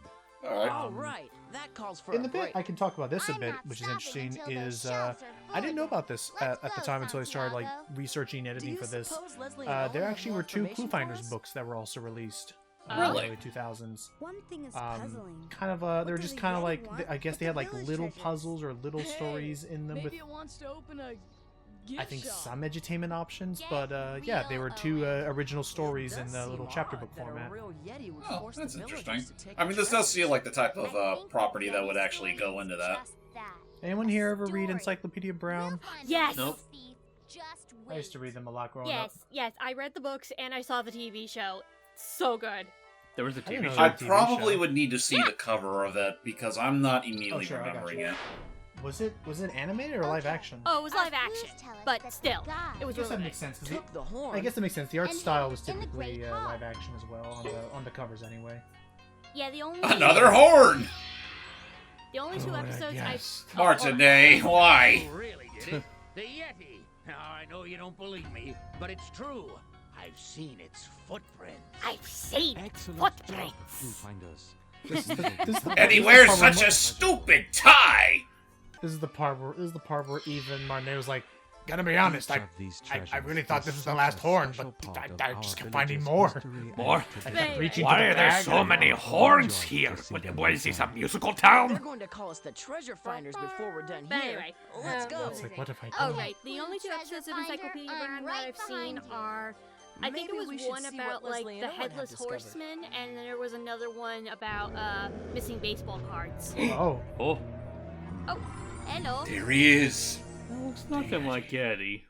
Alright.
All right, that calls for
In
a
the bit,
break.
I can talk about this a
I'm
bit,
not
which is
stopping
interesting.
until those
Is
shelves are
I didn't know
full
about this
Let's
at the
go,
time until I started like
Santiago.
researching editing
you
for this.
suppose Leslie and Owen
There
have
actually
more
were two
information for
ClueFinders
us?
books that were also released in
Really?
the early 2000s.
One thing is puzzling.
Kind of they were
does
just
a
kind of
Yeti
like
want
I guess
with
they
the
had like
village
little
treasures?
puzzles or little
Hey,
stories in them
maybe
with
it wants to open a gift
I think
shop.
some edutainment options,
Get
but yeah, they were two
real,
original stories in
Does
the
seem
little chapter
odd
book
that a
format.
real Yeti would
Oh,
force
that's
the villagers
interesting.
to take
I mean,
the
this does feel
treasures.
like the type
I
of
think
property
the
that would
Yeti
actually
story
go into
is
that.
just that.
Anyone
A
here ever read
story.
Encyclopedia Brown?
We'll find
Yes.
the
Nope.
thief. Just
I used to
wait.
read them a lot growing up.
Yes, I read the books and I saw the TV show. So good.
There was a
didn't
TV
know
show.
I
TV
probably
show.
would need to see the cover of it because I'm not immediately
sure, I got
remembering
you.
it.
Was it animated or live action?
Oh, it was
Our
live
clues
action,
tell us
but
that the
still,
guy
it was
I guess
really
that
good.
makes sense. 'Cause
Took the horn.
I guess that makes sense. The art
And
style was
in the
typically
Great Hall.
live action as well on the covers anyway.
Yeah, the only
Another horn!
The only two episodes I
Martinet, why?
You really did it. The Yeti. Now, I know you don't believe me, but it's true. I've seen its footprints.
I've seen
Excellent
footprints.
job, ClueFinders.
And he wears such a stupid tie!
This is the part where even Martinet was like, "Gotta be honest, I really thought this was the last horn, but I just kept finding more."
More?
I kept reaching
Why
for the
are there
bag
so
and-
many horns here? What is this, a musical
They're
town?
going to call us the treasure finders before we're done
But
here.
anyway,
Let's go.
It's like, what if I
Oh
don't?
right, the only two
Treasure
episodes of
finder,
Encyclopedia
I'm
Brown
right
that I've seen
behind you.
are I think
Maybe
it
we
was
should
one
see
about
what
like
Leslie
the
and Owen have
Headless
discovered.
Horseman, and then there was another one about missing baseball cards.
Oh,
Oh,
Oh, hello.
There he is.
that looks nothing like Yeti.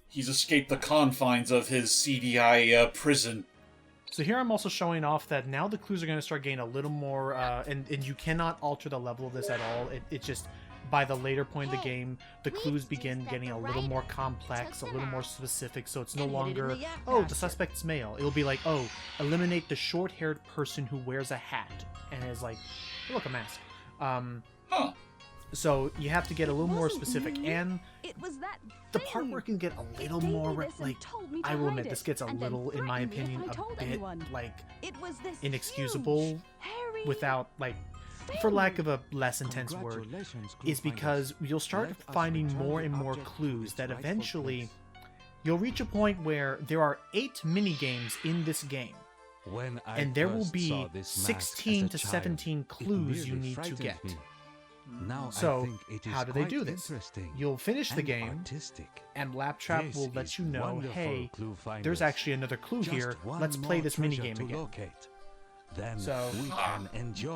He's escaped the confines of his CDI prison.
so here I'm also showing off that now the clues are going to start getting a little more, and you cannot alter the level of this at all. It just by the later point of the game, the clues begin getting a little more complex, a little more specific, so it's no longer, oh, the suspect's male. It'll be like, oh, eliminate the short-haired person who wears a hat and is like, look, a mask. So you have to get a little more specific, and the part where it can get a little more, like, I will admit, this gets a little, in my opinion, a bit, like, inexcusable without, like, for lack of a less intense word, is because you'll start finding more and more clues that eventually you'll reach a point where there are 8 mini-games in this game. And there will be 16 to 17 clues you need to get. So, how do they do this? You'll finish the game, and Laptrap will let you know, hey, there's actually another clue here, let's play this minigame again. So,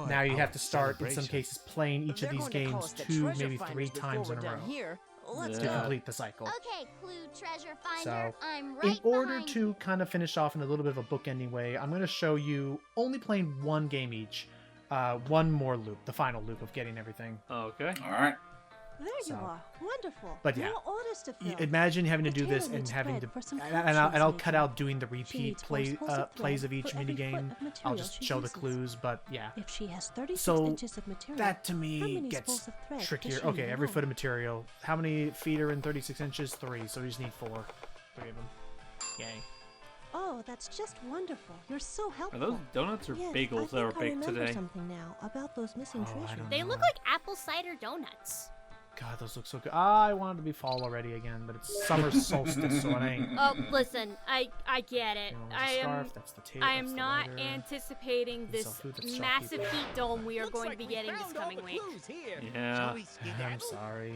now you have to start, in some cases, playing each of these games 2, maybe 3 times in a row to complete the cycle.
Okay, Clue Treasure Finder,
So,
I'm right
in order
behind
to kind of finish off in a little bit of a bookending way, I'm going to show you only playing 1 game each. One more loop, the final loop of getting everything.
Okay.
All right.
There you are. Wonderful.
But yeah,
More orders to fill.
imagine having to
The
do this
tailor
and
needs
having to,
bread for some
and I'll
capsules
cut out doing the repeat
needs 4 spools of
plays
thread
of each
for every
minigame.
foot of
I'll
material
just
she
show the
uses.
clues, but yeah.
If she has 36
So
inches of material,
that to
how
me
many
gets
spools of thread does
trickier.
she
Okay,
need
every
now?
foot of material. How many feet are in 36 inches? 3, so we just need 4. 3 of them. Yay.
Oh, that's just wonderful. You're so helpful.
Are those donuts or
Yes,
bagels that
I
were
think I
baked
remember
today?
something now about those missing
Oh, I
treasures.
don't
They
know.
look like apple cider donuts.
God, those look so good. I wanted to be fall already again, but it's summer solstice, so it ain't.
Oh, listen, I get it.
You know, there's a scarf, that's the tape,
I
that's
am
the
not
lighter.
anticipating
It's
this
all food that's
massive
shopkeeping.
heat dome we are going to be getting this coming week.
Yeah.
I'm sorry.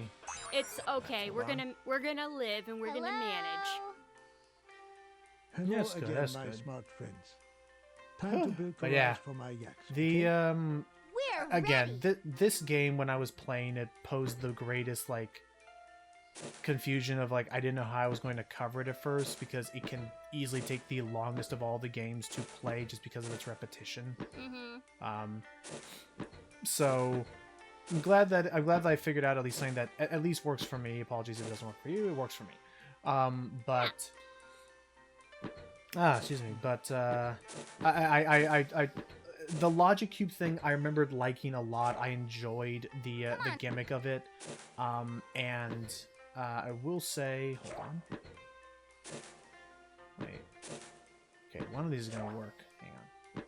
It's okay. We're gonna live and we're gonna manage.
Hello
Yes, good,
again,
that's
my
good.
smart friends. Time to build
But
corrals
yeah,
for my yaks.
the
okay?
We're
again,
ready.
this game when I was playing it posed the greatest like confusion of like I didn't know how I was going to cover it at first because it can easily take the longest of all the games to play just because of its repetition. So I'm glad that I figured out at least something that at least works for me. Apologies if it doesn't work for you. It works for me. But excuse me. But I the logic cube thing I remembered liking a lot. I enjoyed the gimmick of it. And I will say, hold on. Wait. Okay, one of these is gonna work. Hang on.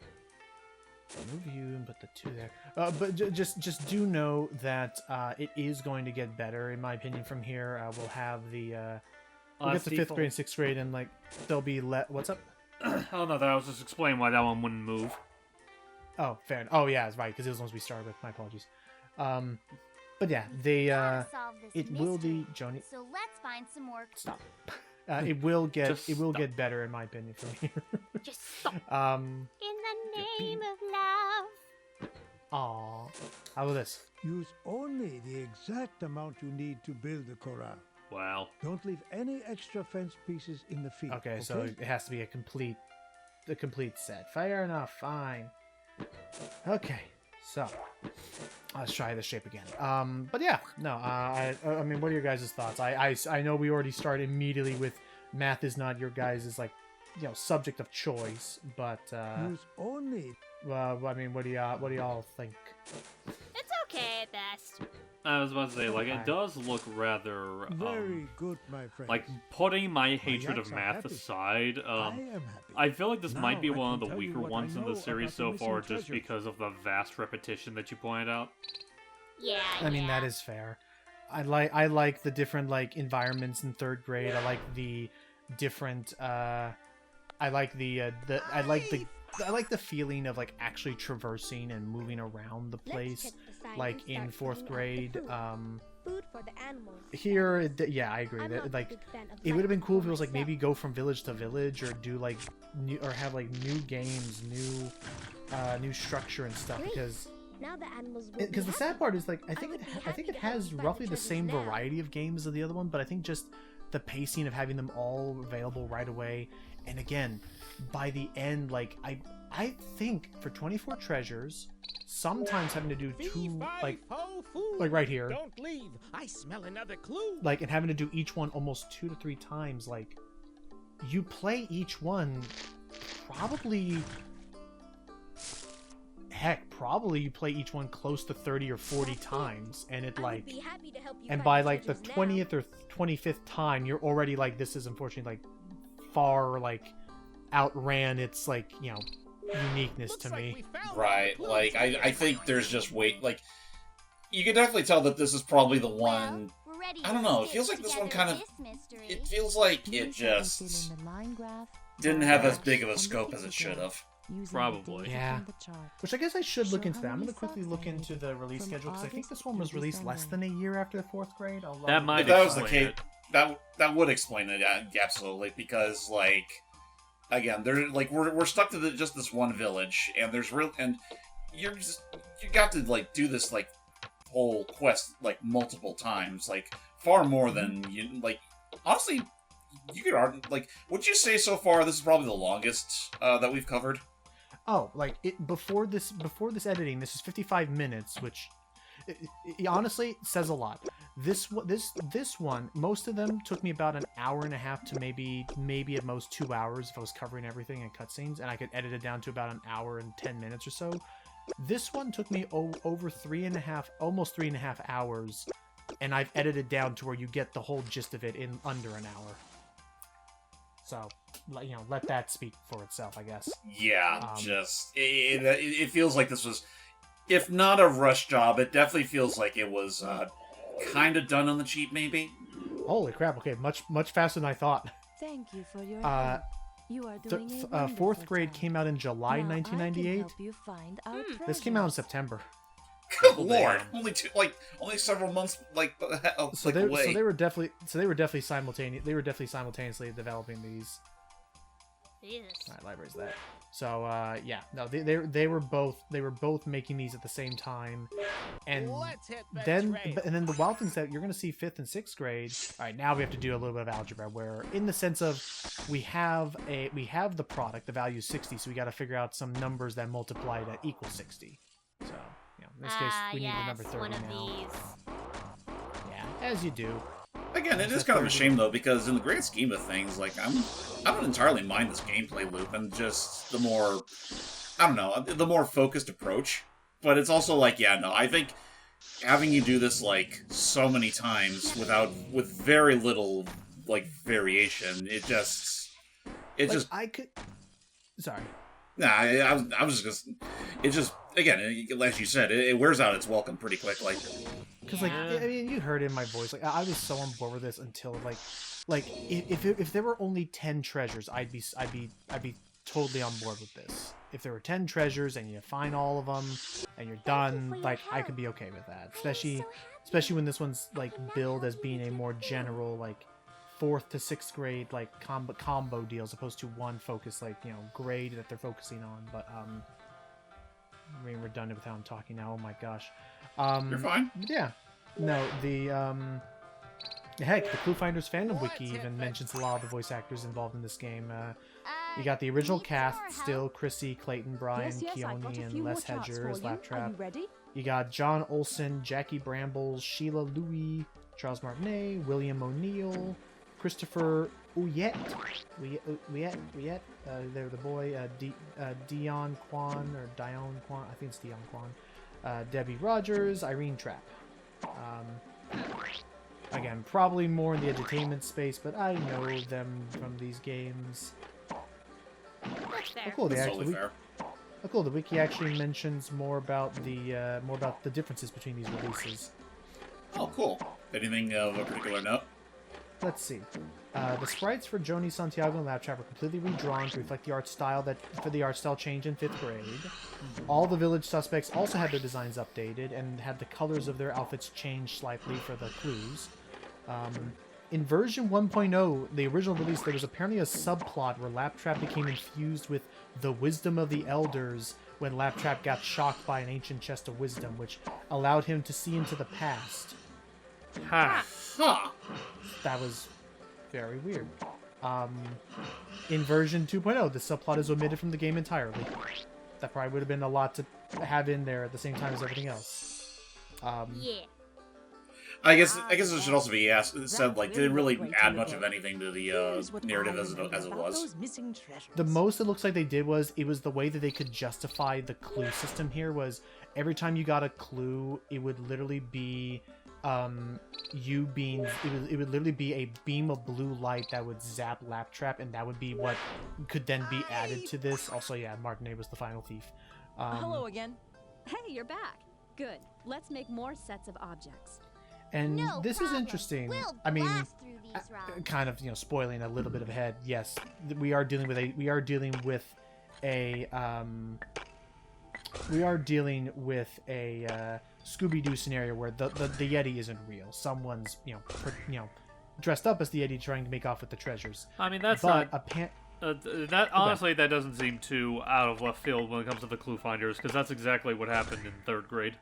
Remove you and put the 2 there. But just do know that it is going to get better, in my opinion. From here, we'll have the we'll get the 5th grade and 6th grade, and like there'll be what's up?
Oh no, I was just explaining why that one wouldn't move.
Oh, fair. Oh yeah, it's right because it was the ones we started with. My apologies. But yeah, they
Solve this
it will be
mystery.
Joni.
So let's find some more.
Stop. It will get
Just
it will
stop.
get better in my opinion from here.
Just stop.
In the name of love.
Aw. How about this?
Use only the exact amount you need to build the corral.
Wow.
Don't leave any extra fence pieces in the field.
Okay, so it has to be a complete set. Fair enough. Fine. Okay, so let's try this shape again. But yeah, no. I mean, what are your guys' thoughts? I know we already started immediately with math is not your guys' like, you know, subject of choice, but
Use only.
well, I mean, what do y'all think?
It's okay at best.
I was about to say, like, it does look rather,
Very good, my friend.
like, putting my hatred
yaks
of
are
math
happy.
aside,
I am happy.
I feel like this
Now
might be
I
one of
can
the
tell you
weaker
what I
ones in
know
the series
about the
so
missing
far, just
treasures.
because of the vast repetition that you pointed out.
Yeah.
I mean, that is fair. I like the different like environments in 3rd grade. I like the different I like the feeling of like actually traversing and moving around the place, like in 4th grade.
Food for the animals.
Here, yeah, I agree.
I'm
That,
not a
like,
big fan of
it would have been
life
cool if
for
it was like maybe
myself.
go from village to village, or do like new, or have like new games, new structure and stuff.
Great.
Because
Now the animals will
because
be
the sad
happy.
part is like I think
would be
it
happy to help
has
you find
roughly
the
the
treasures
same
now.
variety of games as the other one, but I think just the pacing of having them all available right away, and again, by the end, like I think for 24 treasures, sometimes having to do two, like right here.
Don't leave. I smell another clue.
Like, and having to do each one almost 2 to 3 times. Like, you play each one probably... Heck, probably you play each one close to 30 or 40 times, and it like... And by like the 20th or 25th time, you're already like, this is unfortunately like far like outran its like, you know, uniqueness to me.
Right, like I think there's just like you can definitely tell that this is probably the one. I don't know, it feels like this one kind of, it feels like it just didn't have as big of a scope as it should have.
Probably.
Yeah. Which I guess I should look into that. I'm going to quickly look into the release schedule, because I think this one was released less than a year after the 4th grade.
That might
if that was the case, that would explain it, absolutely, because, like, again, we're stuck to just this one village, and you got to, like, do this, like, whole quest, like, multiple times, like, far more than, honestly, you could argue, like, would you say so far this is probably the longest that we've covered?
Oh, like, before this editing, this is 55 minutes, which it honestly says a lot. This one, most of them took me about an hour and a half to maybe at most 2 hours if I was covering everything and cutscenes, and I could edit it down to about an hour and 10 minutes or so. This one took me over 3.5, almost 3.5 hours, and I've edited down to where you get the whole gist of it in under an hour. So, you know, let that speak for itself, I guess.
Yeah, it feels like this was, if not a rush job, it definitely feels like it was kind of done on the cheap, maybe.
Holy crap! Okay, much faster than I thought.
Thank you for your help. You are doing a
4th grade came out in July 1998. This came out in September.
Good lord! Only several months away.
So they were definitely simultaneously developing these.
Jesus.
All right, library's that. So yeah, no, they were both making these at the same time, and then the wild thing is that you're going to see 5th and 6th grade. All right, now we have to do a little bit of algebra, where in the sense of we have the product, the value is 60, so we got to figure out some numbers that multiply that equal 60. So. In this case, we need the number 30 now. Yeah, as you do.
Again, it is kind of a shame, though, because in the grand scheme of things, like, I don't entirely mind this gameplay loop, and just the more, I don't know, the more focused approach. But it's also like, yeah, no, I think having you do this, like, so many times with very little, like, variation,
Sorry.
Nah, I was just it just, again, as you said, it wears out its welcome pretty quickly.
Because like, I mean, you heard it in my voice. Like, I was so on board with this until like if there were only 10 treasures, I'd be totally on board with this. If there were 10 treasures and you find all of them and you're done, like, I could be okay with that. Especially when this one's like billed as being a more general, like, 4th to 6th grade, like, combo deal, as opposed to one focus, like, you know, grade that they're focusing on. But I mean, redundant with how I'm talking now. Oh my gosh.
You're fine.
Yeah. No, heck, the ClueFinders fandom wiki even mentions a lot of the voice actors involved in this game. You got the original cast still: Chrissy, Clayton, Brian, Keone, and Les Hedger as Laptrap. You got John Olsen, Jackie Brambles, Sheila Louie, Charles Martinet, William O'Neill, Christopher Ouellette, they're the boy, Dion Kwan, I think it's Dion Kwan, Debbie Rogers, Irene Trapp. Again, probably more in the entertainment space, but I know them from these games.
Fair.
Oh, cool, the wiki actually mentions more about the differences between these releases.
Oh, cool. Anything of a particular note?
Let's see. The sprites for Joni, Santiago, and Laptrap were completely redrawn to reflect the art style change in 5th grade. All the village suspects also had their designs updated and had the colors of their outfits changed slightly for the clues. In version 1.0, the original release, there was apparently a subplot where Laptrap became infused with the wisdom of the elders when Laptrap got shocked by an ancient chest of wisdom, which allowed him to see into the past.
Huh.
That was very weird. In version 2.0, the subplot is omitted from the game entirely. That probably would have been a lot to have in there at the same time as everything else.
Yeah.
I guess it should also be said, like, didn't really add much of anything to the narrative as it was.
The most it looks like they did was, it was the way that they could justify the clue system here was, every time you got a clue, it would literally be, it would literally be a beam of blue light that would zap Laptrap, and that would be what could then be added to this. Also, yeah, Martinet was the final thief.
Hello again. Hey, you're back. Good. Let's make more sets of objects.
And this is interesting. I mean, kind of, spoiling a little bit of ahead. Yes, we are dealing with a Scooby-Doo scenario where the Yeti isn't real. Someone's dressed up as the Yeti trying to make off with the treasures.
I mean, that's
but
that honestly, that doesn't seem too out of left field when it comes to the ClueFinders, because that's exactly what happened in 3rd grade.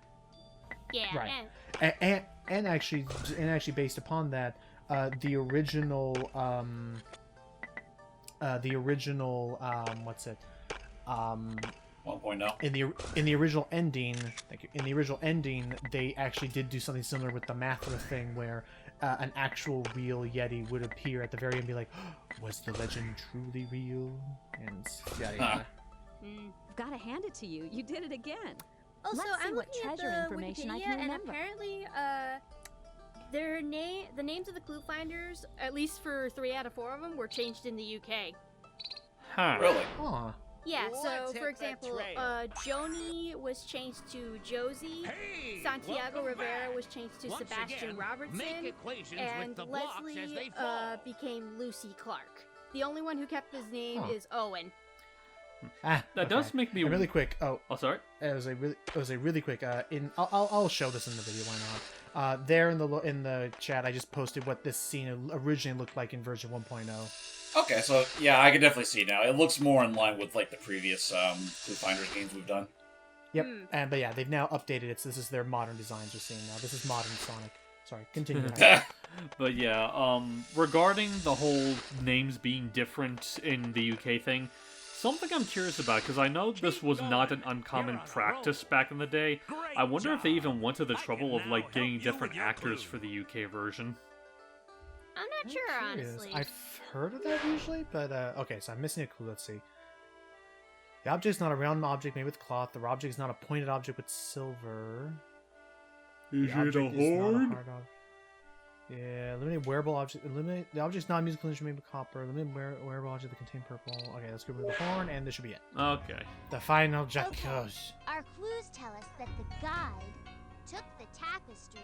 Yeah.
Right. And actually based upon that, the original what's it?
1.0.
In the original ending, they actually did do something similar with the Mathra thing, where an actual real Yeti would appear at the very end and be like, was the legend truly real? And yeah.
Gotta hand it to you. You did it again.
Also,
Let's see
I'm
what
looking
treasure
at the
information I
Wikipedia,
can
and
remember.
apparently, the names of the ClueFinders, at least for 3 out of 4 of them, were changed in the UK.
Huh.
Really?
Huh.
Yeah, so
Let's
for
hit the
example,
trail.
Joni was changed to Josie,
Hey,
Santiago
welcome
Rivera
back.
was changed to
Once
Sebastian
again,
Robertson,
make equations
and
with the blocks as
Leslie
they fall.
became Lucy Clark. The only one who kept his name is Owen.
That does make me
really quick. Oh,
sorry.
It was a really quick. I'll show this in the video. Why not? There in the chat, I just posted what this scene originally looked like in version 1.0.
Okay, so yeah, I can definitely see now. It looks more in line with like the previous ClueFinders games we've done.
Yep, but yeah, they've now updated it. So this is their modern designs we're seeing now. This is modern Sonic. Sorry, continue.
But yeah, regarding the whole names being different in the UK thing, something I'm curious about, because I know this was not an uncommon practice back in the day. I wonder if they even went to the trouble of like getting different actors for the UK version.
I'm not sure, honestly.
I've heard of that usually, but okay, so I'm missing a clue. Let's see. The object is not a round object made with cloth. The object is not a pointed object with silver.
Is it a horn?
Yeah, eliminate wearable object. Eliminate the object is not a musical instrument made with copper. Eliminate wearable object that contain purple. Okay, let's go with the horn, and this should be it.
Okay.
The final jacuzzi.
Okay. Our clues tell us that the guide took the tapestry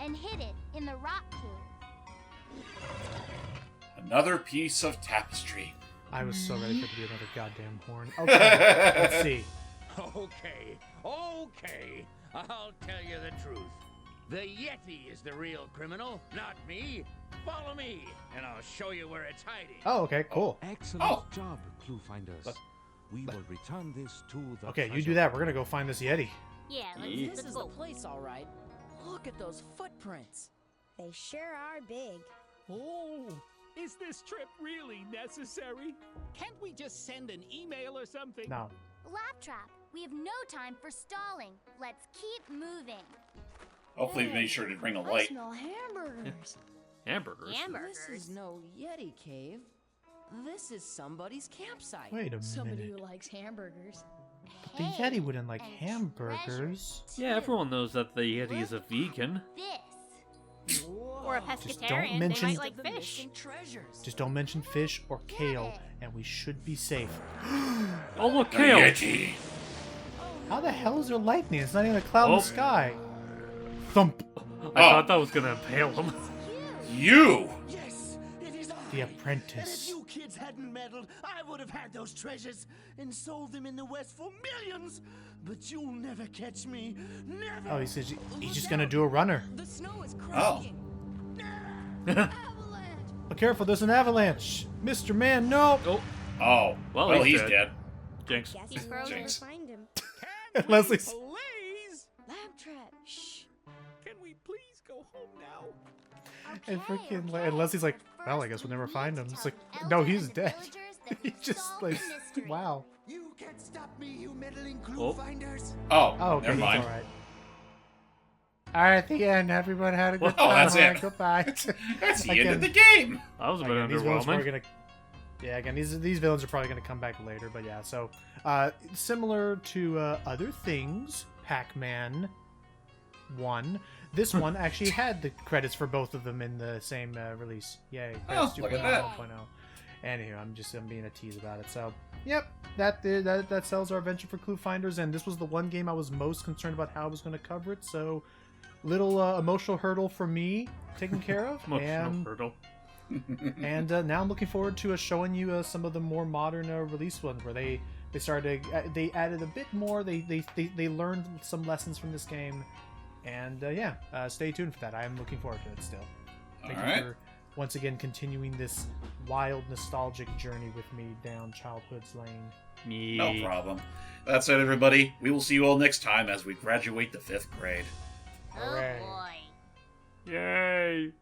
and hid it in the rock cave.
Another piece of tapestry.
I was so ready for it to be another goddamn horn. Okay, let's see.
Okay. I'll tell you the truth. The Yeti is the real criminal, not me. Follow me, and I'll show you where it's hiding.
Oh, okay, cool.
Excellent job, ClueFinders. We will return this to the
Okay, you
treasure
do that. We're gonna go find this Yeti.
Yeah,
This is the place, all right. Look at those footprints.
They sure are big.
Oh, is this trip really necessary? Can't we just send an email or something?
No.
Laptrap, we have no time for stalling. Let's keep moving.
Hopefully, made sure to bring a light.
I smell hamburgers.
Hamburgers?
This is no Yeti cave. This is somebody's campsite.
Wait a minute.
Somebody who likes hamburgers.
But the Yeti wouldn't like hamburgers.
Yeah, everyone knows that the Yeti is a vegan.
Or a pescatarian. They might like fish.
Just don't mention fish or kale, and we should be safe.
Oh, look, kale!
Yeti.
How the hell is there lightning? It's not even a cloud in the sky. Thump.
I thought that was gonna impale him.
You!
Yes, it is I.
The apprentice.
And if you kids hadn't meddled, I would have had those treasures and sold them in the West for millions. But you'll never catch me. Never.
Oh, he says he's just gonna do a runner.
The snow is
Oh.
Oh, careful, there's an avalanche. Mr. Man, no.
Oh. Well, he's dead.
Jinx.
Guess
Jinx.
we'll never find him.
Leslie's.
Please.
Laptrap, shh.
Can we please go home now?
And freaking and Leslie's like, well, I guess we'll never find him. It's like, no, he's dead. He just like, wow.
You can't stop me, you meddling ClueFinders.
Oh,
okay,
never mind.
All right. All right, at the end, everyone had a good
Well,
time.
that's it.
Goodbye.
That's the end of the game.
That was a bit
These villains
underwhelming.
are gonna, yeah, again, these villains are probably going to come back later, but yeah. So, similar to other things, Pac-Man 1. This one actually had the credits for both of them in the same release. Yay!
Oh, look at that.
1.0. Anywho, I'm being a tease about it. So, yep, that sells our adventure for ClueFinders, and this was the one game I was most concerned about how I was going to cover it. So, little emotional hurdle for me taken care of.
Hurdle.
And now I'm looking forward to showing you some of the more modern release ones where they started they added a bit more. They learned some lessons from this game, and stay tuned for that. I am looking forward to it still. Thank you for once again continuing this wild nostalgic journey with me down childhood's lane.
No problem. That's it, everybody. We will see you all next time as we graduate the 5th grade.
Oh boy.
Yay!